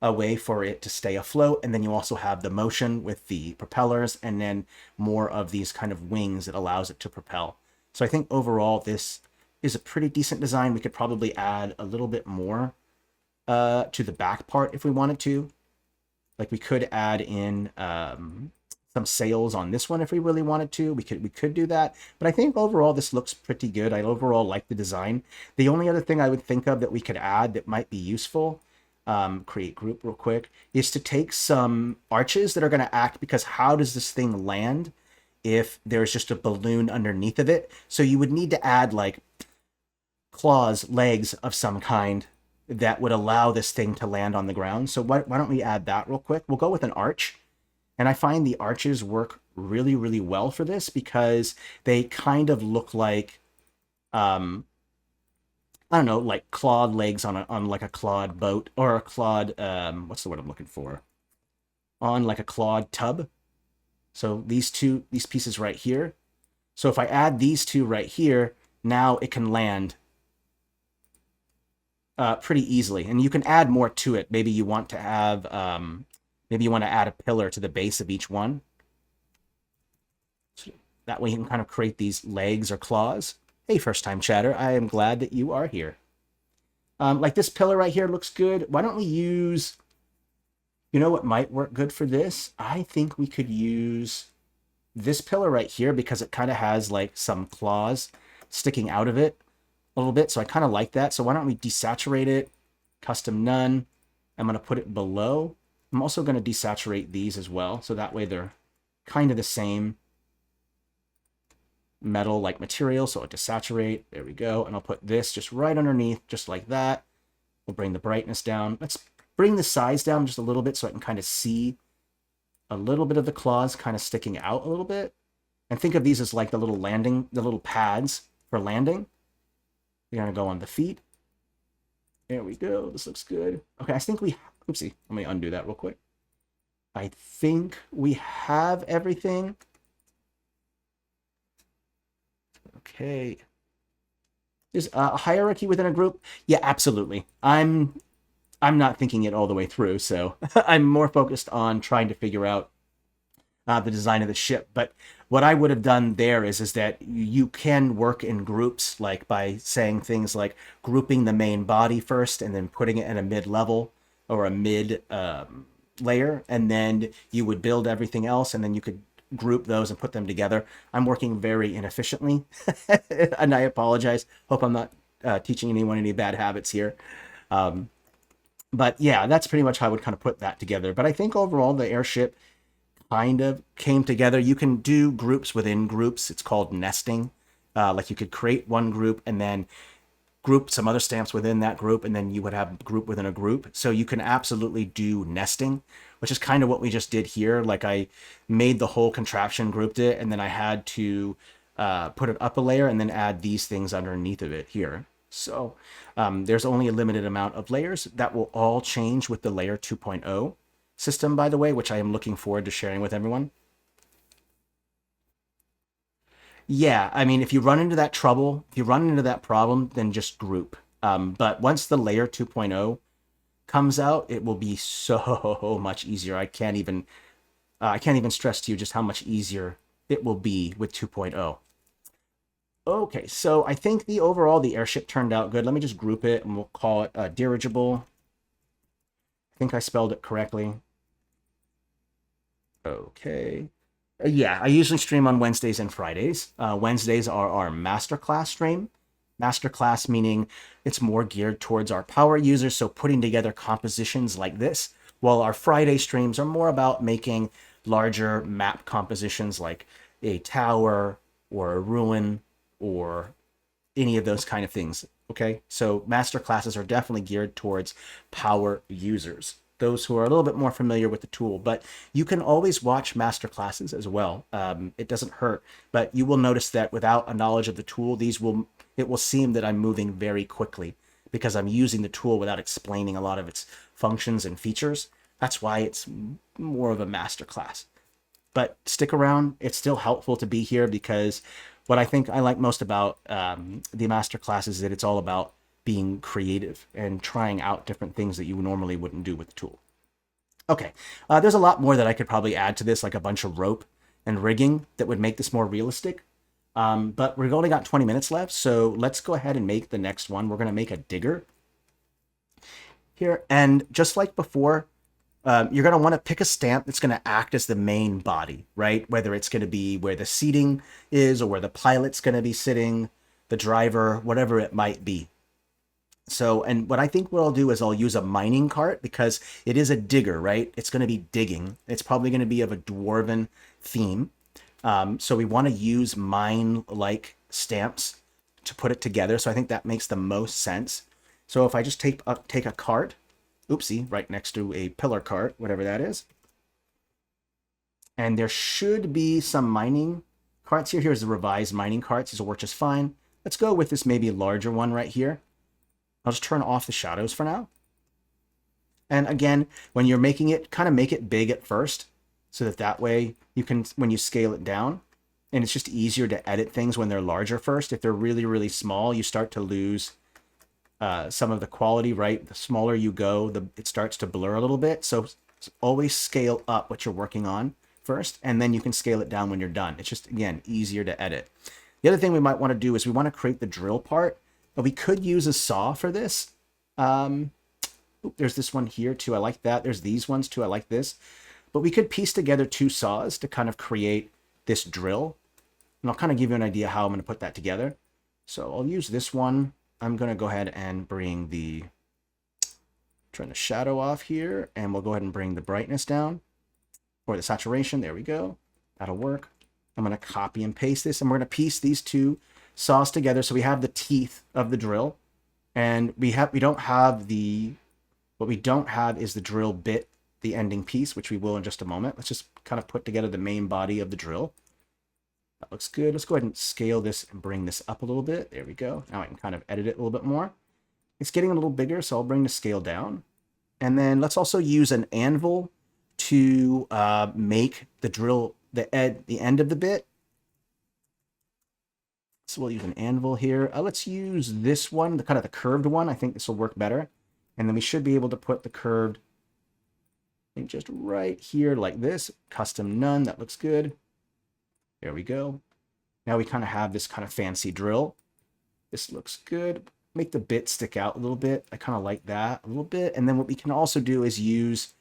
a way for it to stay afloat. And then you also have the motion with the propellers and then more of these kind of wings that allows it to propel. So I think overall this is a pretty decent design. We could probably add a little bit more to the back part if we wanted to. Like we could add in some sails on this one if we really wanted to. We could do that. But I think overall this looks pretty good. I overall like the design. The only other thing I would think of that we could add that might be useful, create group real quick, is to take some arches that are going to act, because how does this thing land if there's just a balloon underneath of it? So you would need to add like claws, legs of some kind that would allow this thing to land on the ground. So why don't we add that real quick? We'll go with an arch. And I find the arches work really, really well for this because they kind of look like, I don't know, like clawed legs on like a clawed boat, or a clawed, what's the word I'm looking for? On like a clawed tub. So these pieces right here. So if I add these two right here, now it can land pretty easily. And you can add more to it. Maybe you want to have, maybe you want to add a pillar to the base of each one. So that way you can kind of create these legs or claws. Hey, first time chatter, I am glad that you are here. Like this pillar right here looks good. Why don't we use, you know what might work good for this? I think we could use this pillar right here because it kind of has like some claws sticking out of it a little bit. So I kind of like that. So why don't we desaturate it, custom none. I'm going to put it below. I'm also going to desaturate these as well. So that way they're kind of the same metal like material. So I'll desaturate, there we go. And I'll put this just right underneath, just like that. We'll bring the brightness down. Let's bring the size down just a little bit so I can kind of see a little bit of the claws kind of sticking out a little bit. And think of these as like the little landing, the little pads for landing. We're going to go on the feet. There we go. This looks good. Okay, I think we, oopsie, let me undo that real quick. I think we have everything. Okay. Is a hierarchy within a group? Yeah, absolutely. I'm not thinking it all the way through, so I'm more focused on trying to figure out the design of the ship. But what I would have done there is that you can work in groups, like by saying things like grouping the main body first and then putting it at a mid-level or a mid layer, and then you would build everything else, and then you could group those and put them together. I'm working very inefficiently, and I apologize. Hope I'm not teaching anyone any bad habits here. But yeah, that's pretty much how I would kind of put that together. But I think overall the airship kind of came together. You can do groups within groups. It's called nesting. Like you could create one group and then group some other stamps within that group, and then you would have a group within a group. So you can absolutely do nesting, which is kind of what we just did here. Like I made the whole contraption, grouped it, and then I had to put it up a layer and then add these things underneath of it here. So there's only a limited amount of layers that will all change with the layer 2.0 system, by the way, which I am looking forward to sharing with everyone. Yeah, I mean, if you run into that trouble, if you run into that problem, then just group. But once the layer 2.0 comes out, it will be so much easier. I can't even stress to you just how much easier it will be with 2.0. Okay, so I think the airship turned out good. Let me just group it and we'll call it dirigible. I think I spelled it correctly. Okay. Yeah, I usually stream on Wednesdays and Fridays. Wednesdays are our Masterclass stream. Masterclass meaning it's more geared towards our power users, so putting together compositions like this, while our Friday streams are more about making larger map compositions like a tower or a ruin or any of those kind of things. Okay, so master classes are definitely geared towards power users, those who are a little bit more familiar with the tool. But you can always watch master classes as well. It doesn't hurt, but you will notice that without a knowledge of the tool, it will seem that I'm moving very quickly because I'm using the tool without explaining a lot of its functions and features. That's why it's more of a master class. But stick around. It's still helpful to be here because what I think I like most about the master class is that it's all about being creative and trying out different things that you normally wouldn't do with the tool. Okay, there's a lot more that I could probably add to this, like a bunch of rope and rigging that would make this more realistic. But we've only got 20 minutes left, so let's go ahead and make the next one. We're going to make a digger here. And just like before, you're going to want to pick a stamp that's going to act as the main body, right? Whether it's going to be where the seating is or where the pilot's going to be sitting, the driver, whatever it might be. So, and what I think what I'll do is I'll use a mining cart because it is a digger, right? It's going to be digging. It's probably going to be of a dwarven theme. So we want to use mine-like stamps to put it together. So I think that makes the most sense. So if I just take a cart, oopsie, right next to a pillar cart, whatever that is, and there should be some mining carts here. Here's the revised mining carts. These will work just fine. Let's go with this maybe larger one right here. I'll just turn off the shadows for now. And again, when you're making it, kind of make it big at first, so that way you can, when you scale it down, and it's just easier to edit things when they're larger first. If they're really, really small, you start to lose some of the quality, right? The smaller you go, it starts to blur a little bit. So always scale up what you're working on first, and then you can scale it down when you're done. It's just, again, easier to edit. The other thing we might want to do is we want to create the drill part, but we could use a saw for this. There's this one here too. I like that. There's these ones too. I like this. But we could piece together two saws to kind of create this drill. And I'll kind of give you an idea how I'm going to put that together. So I'll use this one. I'm going to go ahead and bring turn the shadow off here, and we'll go ahead and bring the brightness down, or the saturation. There we go. That'll work. I'm going to copy and paste this, and we're going to piece these two saws together so we have the teeth of the drill. And what we don't have is the drill bit, the ending piece, which we will in just a moment. Let's just kind of put together the main body of the drill. That looks good. Let's go ahead and scale this and bring this up a little bit. There we go. Now I can kind of edit it a little bit more. It's getting a little bigger, so I'll bring the scale down. And then let's also use an anvil to make the drill, the end of the bit. So we'll use an anvil here. Let's use this one, the kind of the curved one. I think this will work better. And then we should be able to put the curved, I think, just right here like this. Custom none. That looks good. There we go. Now we kind of have this kind of fancy drill. This looks good. Make the bit stick out a little bit. I kind of like that a little bit. And then what we can also do is use,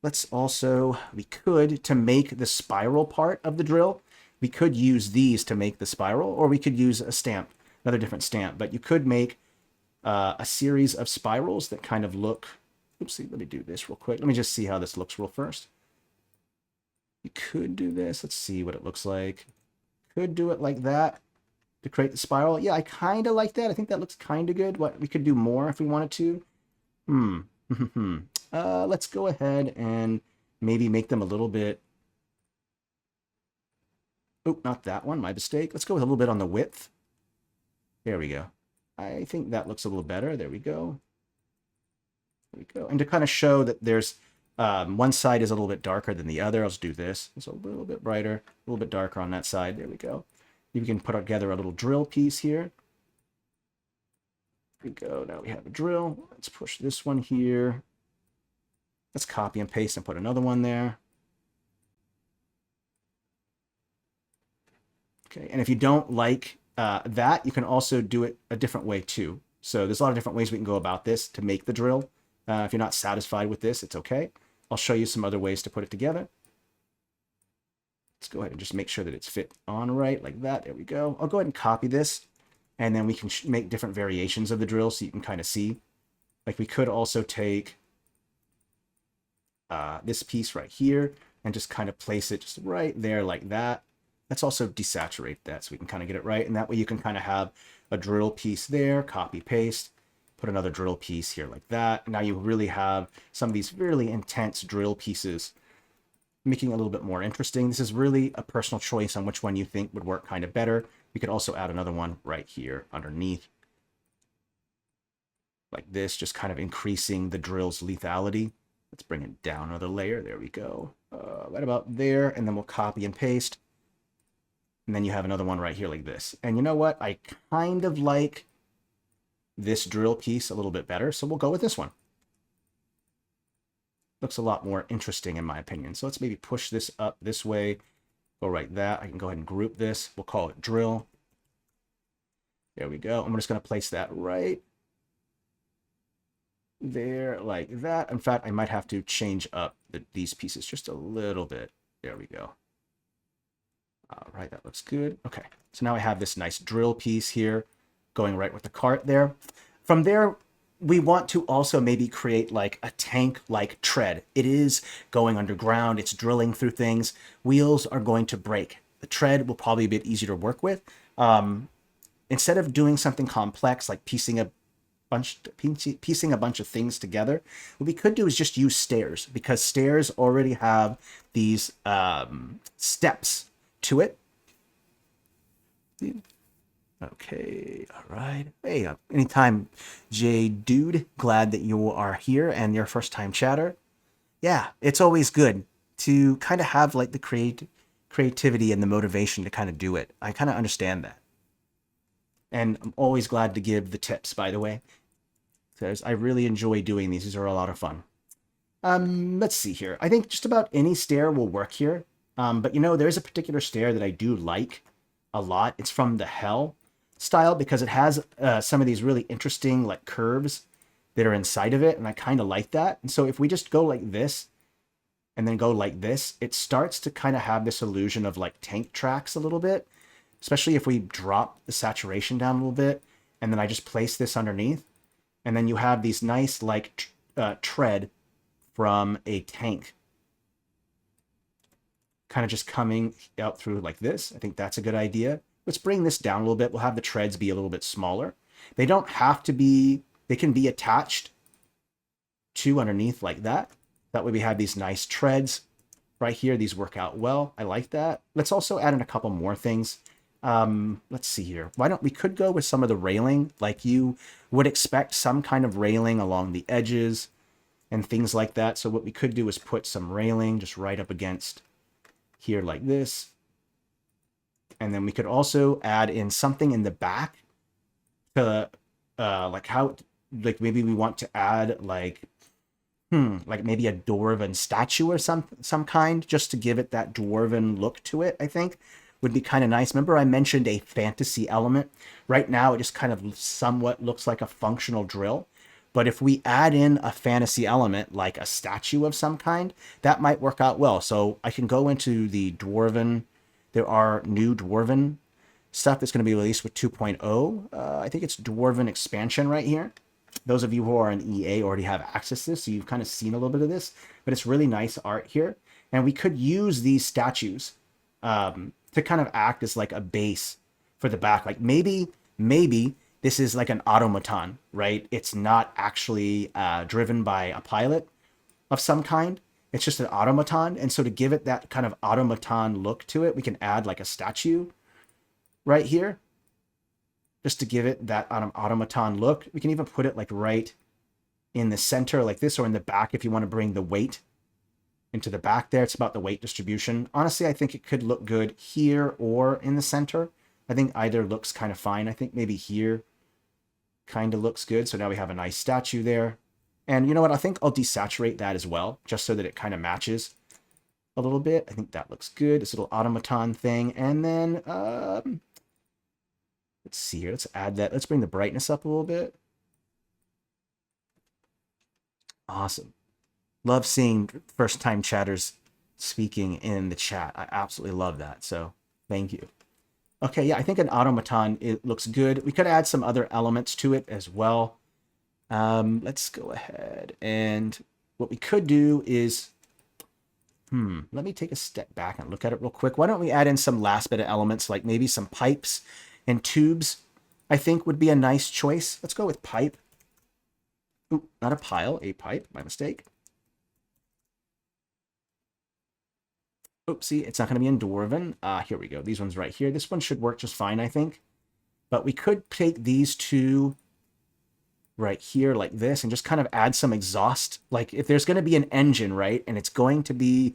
we could, to make the spiral part of the drill, we could use these to make the spiral, or we could use a stamp, another different stamp. But you could make a series of spirals that kind of look, oopsie, let me do this real quick. Let me just see how this looks real first. You could do this. Let's see what it looks like. Could do it like that to create the spiral. Yeah, I kind of like that. I think that looks kind of good. What we could do more if we wanted to. Let's go ahead and maybe make them a little bit. Oh, not that one. My mistake. Let's go with a little bit on the width. There we go. I think that looks a little better. There we go. There we go. And to kind of show that there's one side is a little bit darker than the other, I'll just do this. It's a little bit brighter, a little bit darker on that side. There we go. You can put together a little drill piece here. There we go. Now we have a drill. Let's push this one here. Let's copy and paste and put another one there. Okay, and if you don't like that, you can also do it a different way too. So there's a lot of different ways we can go about this to make the drill. If you're not satisfied with this, it's okay. I'll show you some other ways to put it together. Let's go ahead and just make sure that it's fit on right, like that. There we go. I'll go ahead and copy this, and then we can make different variations of the drill so you can kind of see. Like we could also take this piece right here and just kind of place it just right there like that. Let's also desaturate that so we can kind of get it right. And that way you can kind of have a drill piece there, copy, paste, put another drill piece here like that. Now you really have some of these really intense drill pieces, making it a little bit more interesting. This is really a personal choice on which one you think would work kind of better. We could also add another one right here underneath, like this, just kind of increasing the drill's lethality. Let's bring it down another layer. There we go. Right about there. And then we'll copy and paste. And then you have another one right here like this. And you know what? I kind of like this drill piece a little bit better. So we'll go with this one. Looks a lot more interesting in my opinion. So let's maybe push this up this way. Go right that. I can go ahead and group this. We'll call it drill. There we go. I'm just going to place that right there like that. In fact, I might have to change up these pieces just a little bit. There we go. All right, that looks good. Okay, so now I have this nice drill piece here going right with the cart there. From there, we want to also maybe create like a tank-like tread. It is going underground. It's drilling through things. Wheels are going to break. The tread will probably be a bit easier to work with. Instead of doing something complex like piecing a piecing a bunch of things together, what we could do is just use stairs, because stairs already have these steps to it. Okay, all right. Hey, anytime, J Dude. Glad that you are here and your first time chatter. Yeah, it's always good to kind of have like the creativity and the motivation to kind of do it. I kind of understand that. And I'm always glad to give the tips, by the way, because I really enjoy doing these. These are a lot of fun. Let's see here. I think just about any stair will work here. But you know, there's a particular stair that I do like a lot. It's from the Hell style because it has some of these really interesting like curves that are inside of it, and I kind of like that. And so if we just go like this and then go like this, it starts to kind of have this illusion of like tank tracks a little bit, especially if we drop the saturation down a little bit, and then I just place this underneath, and then you have these nice like tread from a tank kind of just coming out through like this. I think that's a good idea. Let's bring this down a little bit. We'll have the treads be a little bit smaller. They don't have to be, they can be attached to underneath like that. That way we have these nice treads right here. These work out well. I like that. Let's also add in a couple more things. Let's see here. Why don't we could go with some of the railing, like you would expect some kind of railing along the edges and things like that. So what we could do is put some railing just right up against here like this. And then we could also add in something in the back to like how, like maybe we want to add like maybe a dwarven statue or some kind, just to give it that dwarven look to it. I think would be kind of nice. Remember I mentioned a fantasy element. Right now it just kind of somewhat looks like a functional drill. But if we add in a fantasy element, like a statue of some kind, that might work out well. So I can go into the Dwarven. There are new Dwarven stuff that's going to be released with 2.0. I think it's Dwarven expansion right here. Those of you who are in EA already have access to this, so you've kind of seen a little bit of this. But it's really nice art here. And we could use these statues to kind of act as like a base for the back. Like maybe this is like an automaton, right? It's not actually driven by a pilot of some kind. It's just an automaton. And so to give it that kind of automaton look to it, we can add like a statue right here, just to give it that automaton look. We can even put it like right in the center like this, or in the back if you want to bring the weight into the back there. It's about the weight distribution. Honestly, I think it could look good here or in the center. I think either looks kind of fine. I think maybe here kind of looks good. So now we have a nice statue there. And you know what? I think I'll desaturate that as well, just so that it kind of matches a little bit. I think that looks good. This little automaton thing. And then, let's see here. Let's add that. Let's bring the brightness up a little bit. Awesome. Love seeing first-time chatters speaking in the chat. I absolutely love that. So thank you. Okay, yeah, I think an automaton, it looks good. We could add some other elements to it as well. Let's go ahead, and what we could do is, let me take a step back and look at it real quick. Why don't we add in some last bit of elements, like maybe some pipes and tubes, I think would be a nice choice. Let's go with pipe. Ooh, not a pile, a pipe, my mistake. Oopsie, it's not going to be in Dwarven. Here we go. These ones right here. This one should work just fine, I think. But we could take these two right here like this and just kind of add some exhaust. Like if there's going to be an engine, right, and it's going to be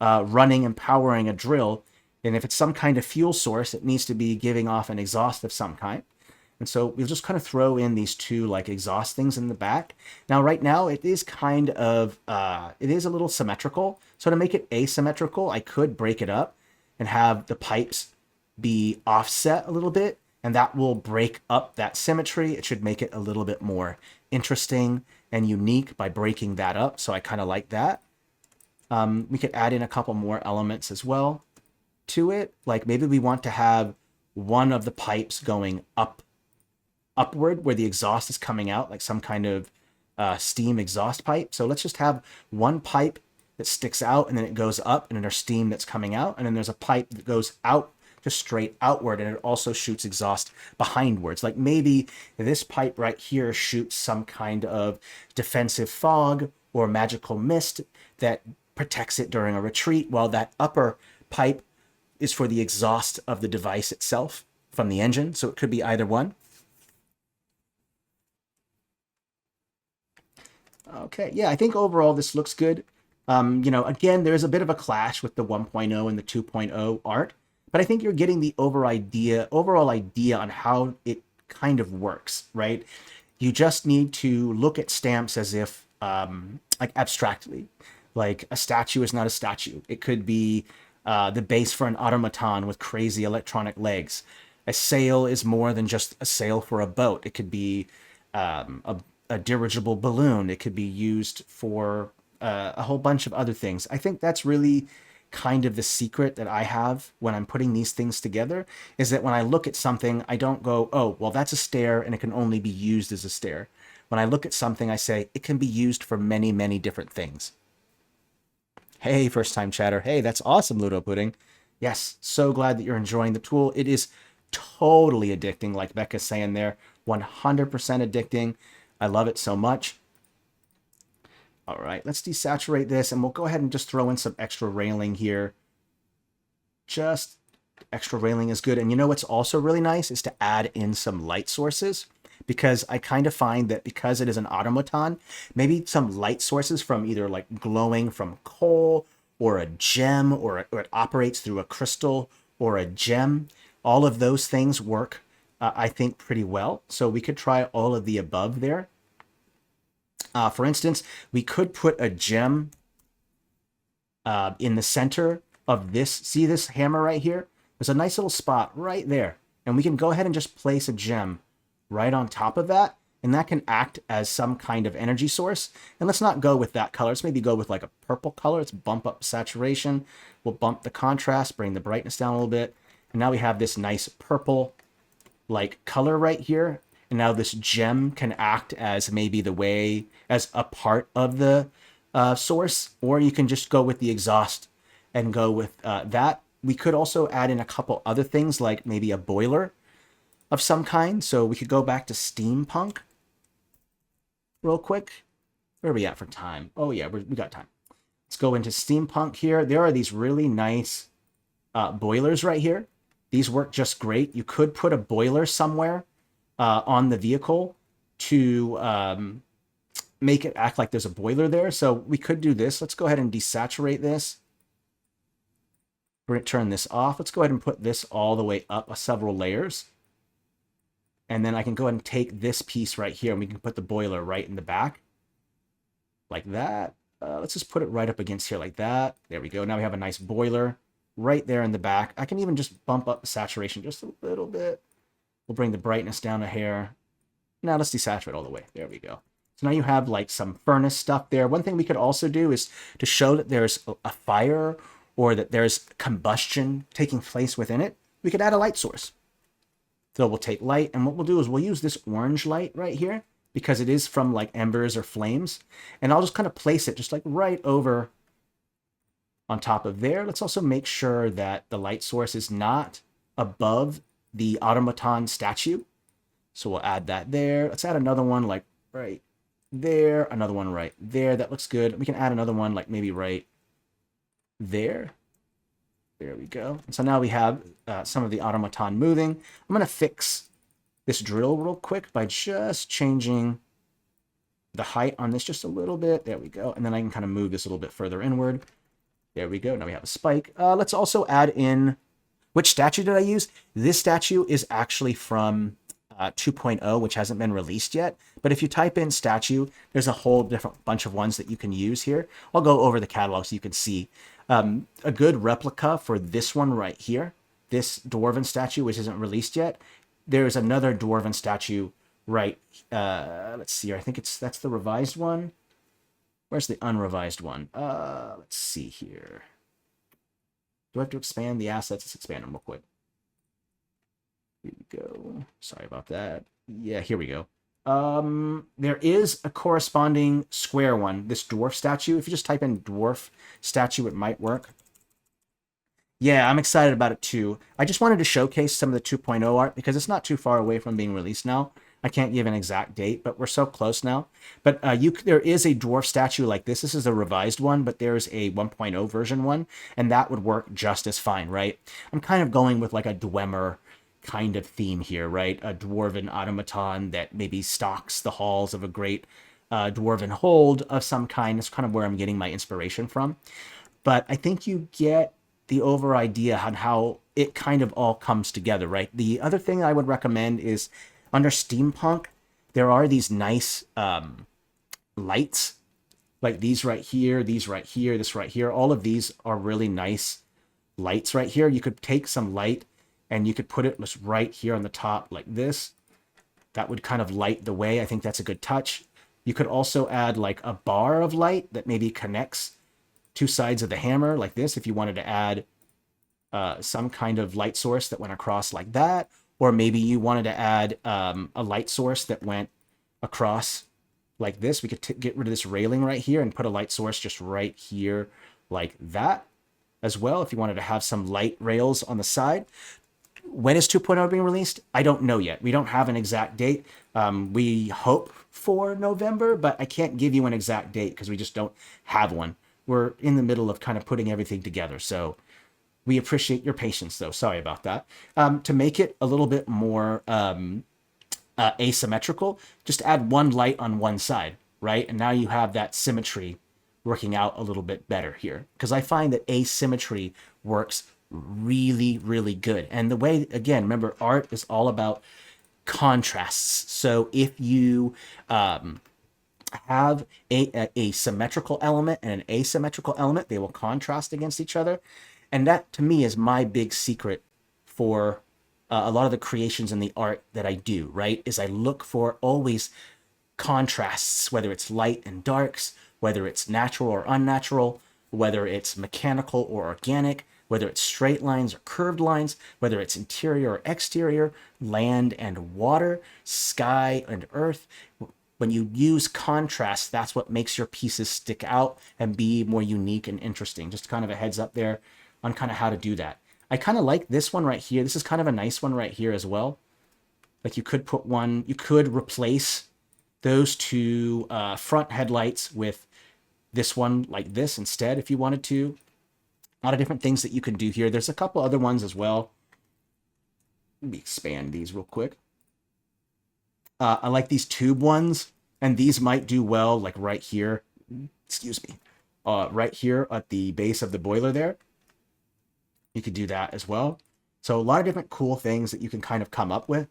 running and powering a drill, and if it's some kind of fuel source, it needs to be giving off an exhaust of some kind. And so we'll just kind of throw in these two like exhaust things in the back. Now, right now, it is kind of, it is a little symmetrical. So to make it asymmetrical, I could break it up and have the pipes be offset a little bit. And that will break up that symmetry. It should make it a little bit more interesting and unique by breaking that up. So I kind of like that. We could add in a couple more elements as well to it. Like maybe we want to have one of the pipes going upward where the exhaust is coming out, like some kind of steam exhaust pipe. So let's just have one pipe that sticks out and then it goes up, and then there's steam that's coming out, and then there's a pipe that goes out just straight outward, and it also shoots exhaust behindwards. Like maybe this pipe right here shoots some kind of defensive fog or magical mist that protects it during a retreat, while that upper pipe is for the exhaust of the device itself from the engine. So it could be either one. Okay, yeah, I think overall this looks good. Again, there's a bit of a clash with the 1.0 and the 2.0 art, but I think you're getting the overall idea on how it kind of works, right? You just need to look at stamps as if, like abstractly, like a statue is not a statue. It could be the base for an automaton with crazy electronic legs. A sail is more than just a sail for a boat. It could be a dirigible balloon. It could be used for a whole bunch of other things. I think that's really kind of the secret that I have when I'm putting these things together, is that when I look at something, I don't go, oh, well, that's a stair and it can only be used as a stair. When I look at something, I say it can be used for many, many different things. Hey, first time chatter. Hey, that's awesome, Ludo Pudding. Yes, so glad that you're enjoying the tool. It is totally addicting, like Becca's saying there. 100% addicting. I love it so much. All right, let's desaturate this, and we'll go ahead and just throw in some extra railing here. Just extra railing is good. And you know what's also really nice is to add in some light sources, because I kind of find that because it is an automaton, maybe some light sources from either like glowing from coal or a gem, or it operates through a crystal or a gem. All of those things work, I think, pretty well. So we could try all of the above there. For instance, we could put a gem in the center of this. See this hammer right here? There's a nice little spot right there. And we can go ahead and just place a gem right on top of that. And that can act as some kind of energy source. And let's not go with that color. Let's maybe go with like a purple color. Let's bump up saturation. We'll bump the contrast, bring the brightness down a little bit. And now we have this nice purple like color right here. And now this gem can act as maybe as a part of the source, or you can just go with the exhaust and go with that. We could also add in a couple other things, like maybe a boiler of some kind. So we could go back to steampunk real quick. Where are we at for time? Oh yeah, we got time. Let's go into steampunk here. There are these really nice boilers right here. These work just great. You could put a boiler somewhere on the vehicle to make it act like there's a boiler there. So we could do this. Let's go ahead and desaturate this. Turn this off. Let's go ahead and put this all the way up several layers. And then I can go ahead and take this piece right here, and we can put the boiler right in the back. Like that. Let's just put it right up against here like that. There we go. Now we have a nice boiler right there in the back. I can even just bump up the saturation just a little bit. We'll bring the brightness down a hair. Now let's desaturate all the way. There we go. So now you have like some furnace stuff there. One thing we could also do is to show that there's a fire or that there's combustion taking place within it, we could add a light source. So we'll take light, and what we'll do is we'll use this orange light right here because it is from like embers or flames. And I'll just kind of place it just like right over on top of there. Let's also make sure that the light source is not above the automaton statue. So we'll add that there. Let's add another one like right there, another one right there. That looks good. We can add another one like maybe right there. There we go. And so now we have some of the automaton moving. I'm going to fix this drill real quick by just changing the height on this just a little bit. There we go. And then I can kind of move this a little bit further inward. There we go. Now we have a spike. Let's also add in, which statue did I use? This statue is actually from 2.0, which hasn't been released yet. But if you type in statue, there's a whole different bunch of ones that you can use here. I'll go over the catalog so you can see. A good replica for this one right here, this dwarven statue, which isn't released yet. There's another dwarven statue right, let's see here. I think that's the revised one. Where's the unrevised one? Let's see here. Do I have to expand the assets? Let's expand them real quick. Here we go. Sorry about that. Yeah, here we go. There is a corresponding square one, this dwarf statue. If you just type in dwarf statue, it might work. Yeah, I'm excited about it too. I just wanted to showcase some of the 2.0 art because it's not too far away from being released now. I can't give an exact date, but we're so close now. But there is a dwarf statue like this. This is a revised one, but there's a 1.0 version one, and that would work just as fine, right? I'm kind of going with like a Dwemer kind of theme here, right? A dwarven automaton that maybe stalks the halls of a great dwarven hold of some kind. That's kind of where I'm getting my inspiration from. But I think you get the over idea on how it kind of all comes together, right? The other thing I would recommend is under steampunk, there are these nice lights like these right here, this right here. All of these are really nice lights right here. You could take some light and you could put it just right here on the top like this. That would kind of light the way. I think that's a good touch. You could also add like a bar of light that maybe connects two sides of the hammer like this if you wanted to add some kind of light source that went across like that, or maybe you wanted to add a light source that went across like this. We could get rid of this railing right here and put a light source just right here like that as well if you wanted to have some light rails on the side. When is 2.0 being released? I don't know yet. We don't have an exact date. We hope for November, but I can't give you an exact date because we just don't have one. We're in the middle of kind of putting everything together. So we appreciate your patience, though. Sorry about that. To make it a little bit more asymmetrical, just add one light on one side, right? And now you have that symmetry working out a little bit better here. Because I find that asymmetry works really, really good. And the way, again, remember, art is all about contrasts. So if you have a symmetrical element and an asymmetrical element, they will contrast against each other. And that, to me, is my big secret for a lot of the creations in the art that I do, right? Is I look for always contrasts, whether it's light and darks, whether it's natural or unnatural, whether it's mechanical or organic, whether it's straight lines or curved lines, whether it's interior or exterior, land and water, sky and earth. When you use contrast, that's what makes your pieces stick out and be more unique and interesting. Just kind of a heads up there on kind of how to do that. I kind of like this one right here. This is kind of a nice one right here as well. Like you could put one, you could replace those two front headlights with this one like this instead if you wanted to. A lot of different things that you can do here. There's a couple other ones as well. Let me expand these real quick. I like these tube ones, and these might do well like right here. Excuse me. Right here at the base of the boiler there. You could do that as well. So a lot of different cool things that you can kind of come up with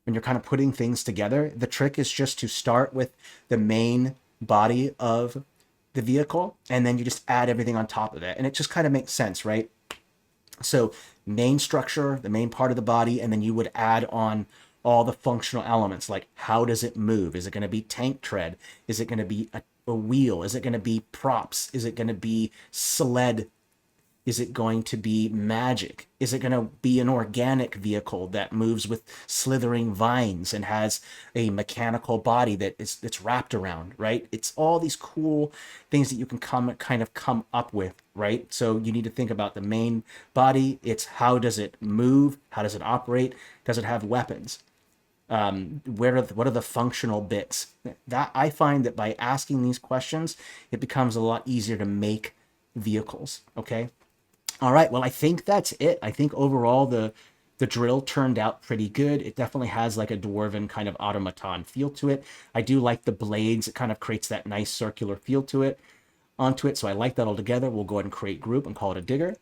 when you're kind of putting things together. The trick is just to start with the main body of the vehicle, and then you just add everything on top of it. And it just kind of makes sense, right? So main structure, the main part of the body, and then you would add on all the functional elements, like how does it move? Is it going to be tank tread? Is it going to be a wheel? Is it going to be props? Is it going to be sled? Is it going to be magic? Is it going to be an organic vehicle that moves with slithering vines and has a mechanical body that's wrapped around, right? It's all these cool things that you can kind of come up with, right? So you need to think about the main body. It's how does it move? How does it operate? Does it have weapons? What are the functional bits? That I find that by asking these questions, it becomes a lot easier to make vehicles. Okay. All right. Well, I think that's it. I think overall the drill turned out pretty good. It definitely has like a dwarven kind of automaton feel to it. I do like the blades. It kind of creates that nice circular feel to it onto it. So I like that all together. We'll go ahead and create group and call it a digger.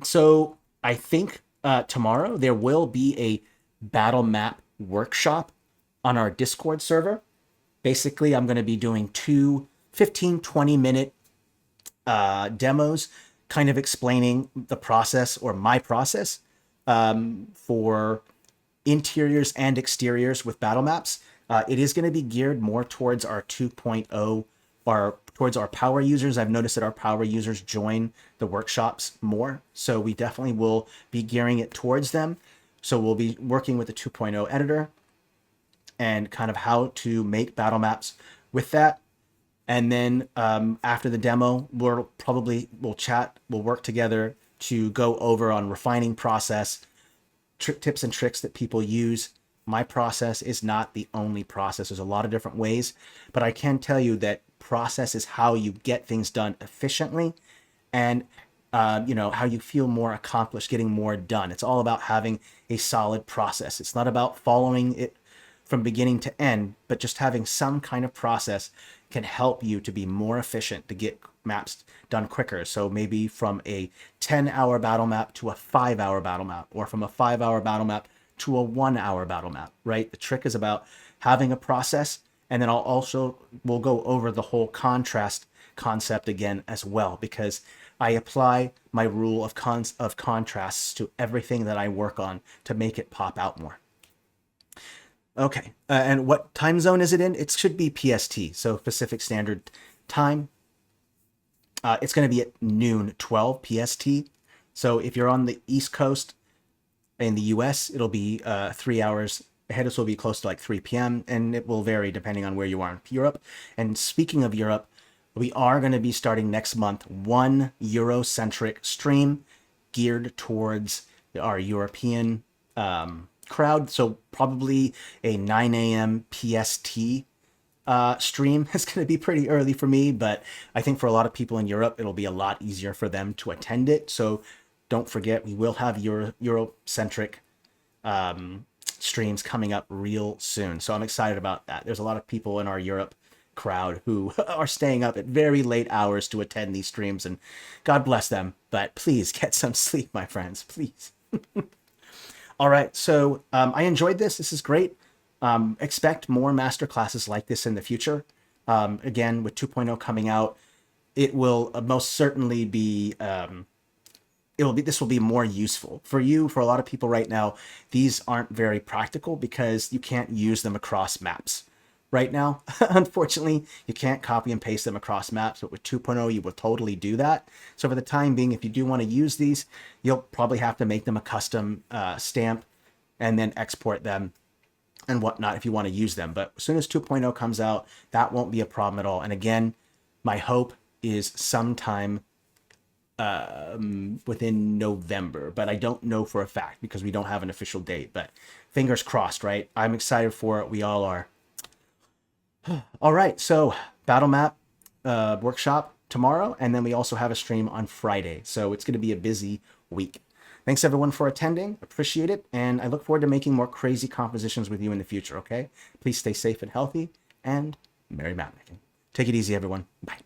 So I think tomorrow there will be a battle map workshop on our Discord server. Basically, I'm going to be doing two 15-20 minute demos, kind of explaining the process or my process for interiors and exteriors with battle maps. It is going to be geared more towards our 2.0 or towards our power users. I've noticed that our power users join the workshops more, so we definitely will be gearing it towards them. So we'll be working with the 2.0 editor and kind of how to make battle maps with that. And then after the demo, we'll chat, we'll work together to go over on refining process, tips and tricks that people use. My process is not the only process. There's a lot of different ways, but I can tell you that process is how you get things done efficiently, and how you feel more accomplished, getting more done. It's all about having a solid process. It's not about following it from beginning to end, but just having some kind of process can help you to be more efficient, to get maps done quicker. So maybe from a 10-hour battle map to a 5-hour battle map, or from a 5-hour battle map to a 1-hour battle map, right? The trick is about having a process. And then we'll go over the whole contrast concept again as well, because I apply my rule of contrasts to everything that I work on to make it pop out more. Okay, and what time zone is it in? It should be PST, so Pacific Standard Time. It's going to be at noon 12 PST. So if you're on the East Coast in the US, it'll be 3 hours ahead. This will be close to like 3 p.m. and it will vary depending on where you are in Europe. And speaking of Europe, we are going to be starting next month one Eurocentric stream geared towards our European crowd. So probably a 9 a.m. PST stream. It's going to be pretty early for me, but I think for a lot of people in Europe, it'll be a lot easier for them to attend it. So don't forget, we will have Eurocentric streams coming up real soon. So I'm excited about that. There's a lot of people in our Europe crowd who are staying up at very late hours to attend these streams, and God bless them, but please get some sleep, my friends, please. All right, so I enjoyed this. This is great. Expect more masterclasses like this in the future. Again, with 2.0 coming out, it will most certainly be this will be more useful for you. For a lot of people right now, these aren't very practical because you can't use them across maps right now. Unfortunately, you can't copy and paste them across maps, but with 2.0, you will totally do that. So for the time being, if you do want to use these, you'll probably have to make them a custom stamp and then export them and whatnot if you want to use them. But as soon as 2.0 comes out, that won't be a problem at all. And again, my hope is sometime within November, but I don't know for a fact because we don't have an official date, but fingers crossed, right? I'm excited for it. We all are. All right, so battle map workshop tomorrow, and then we also have a stream on Friday. So it's going to be a busy week. Thanks everyone for attending. Appreciate it. And I look forward to making more crazy compositions with you in the future, okay? Please stay safe and healthy, and merry map making. Take it easy, everyone. Bye.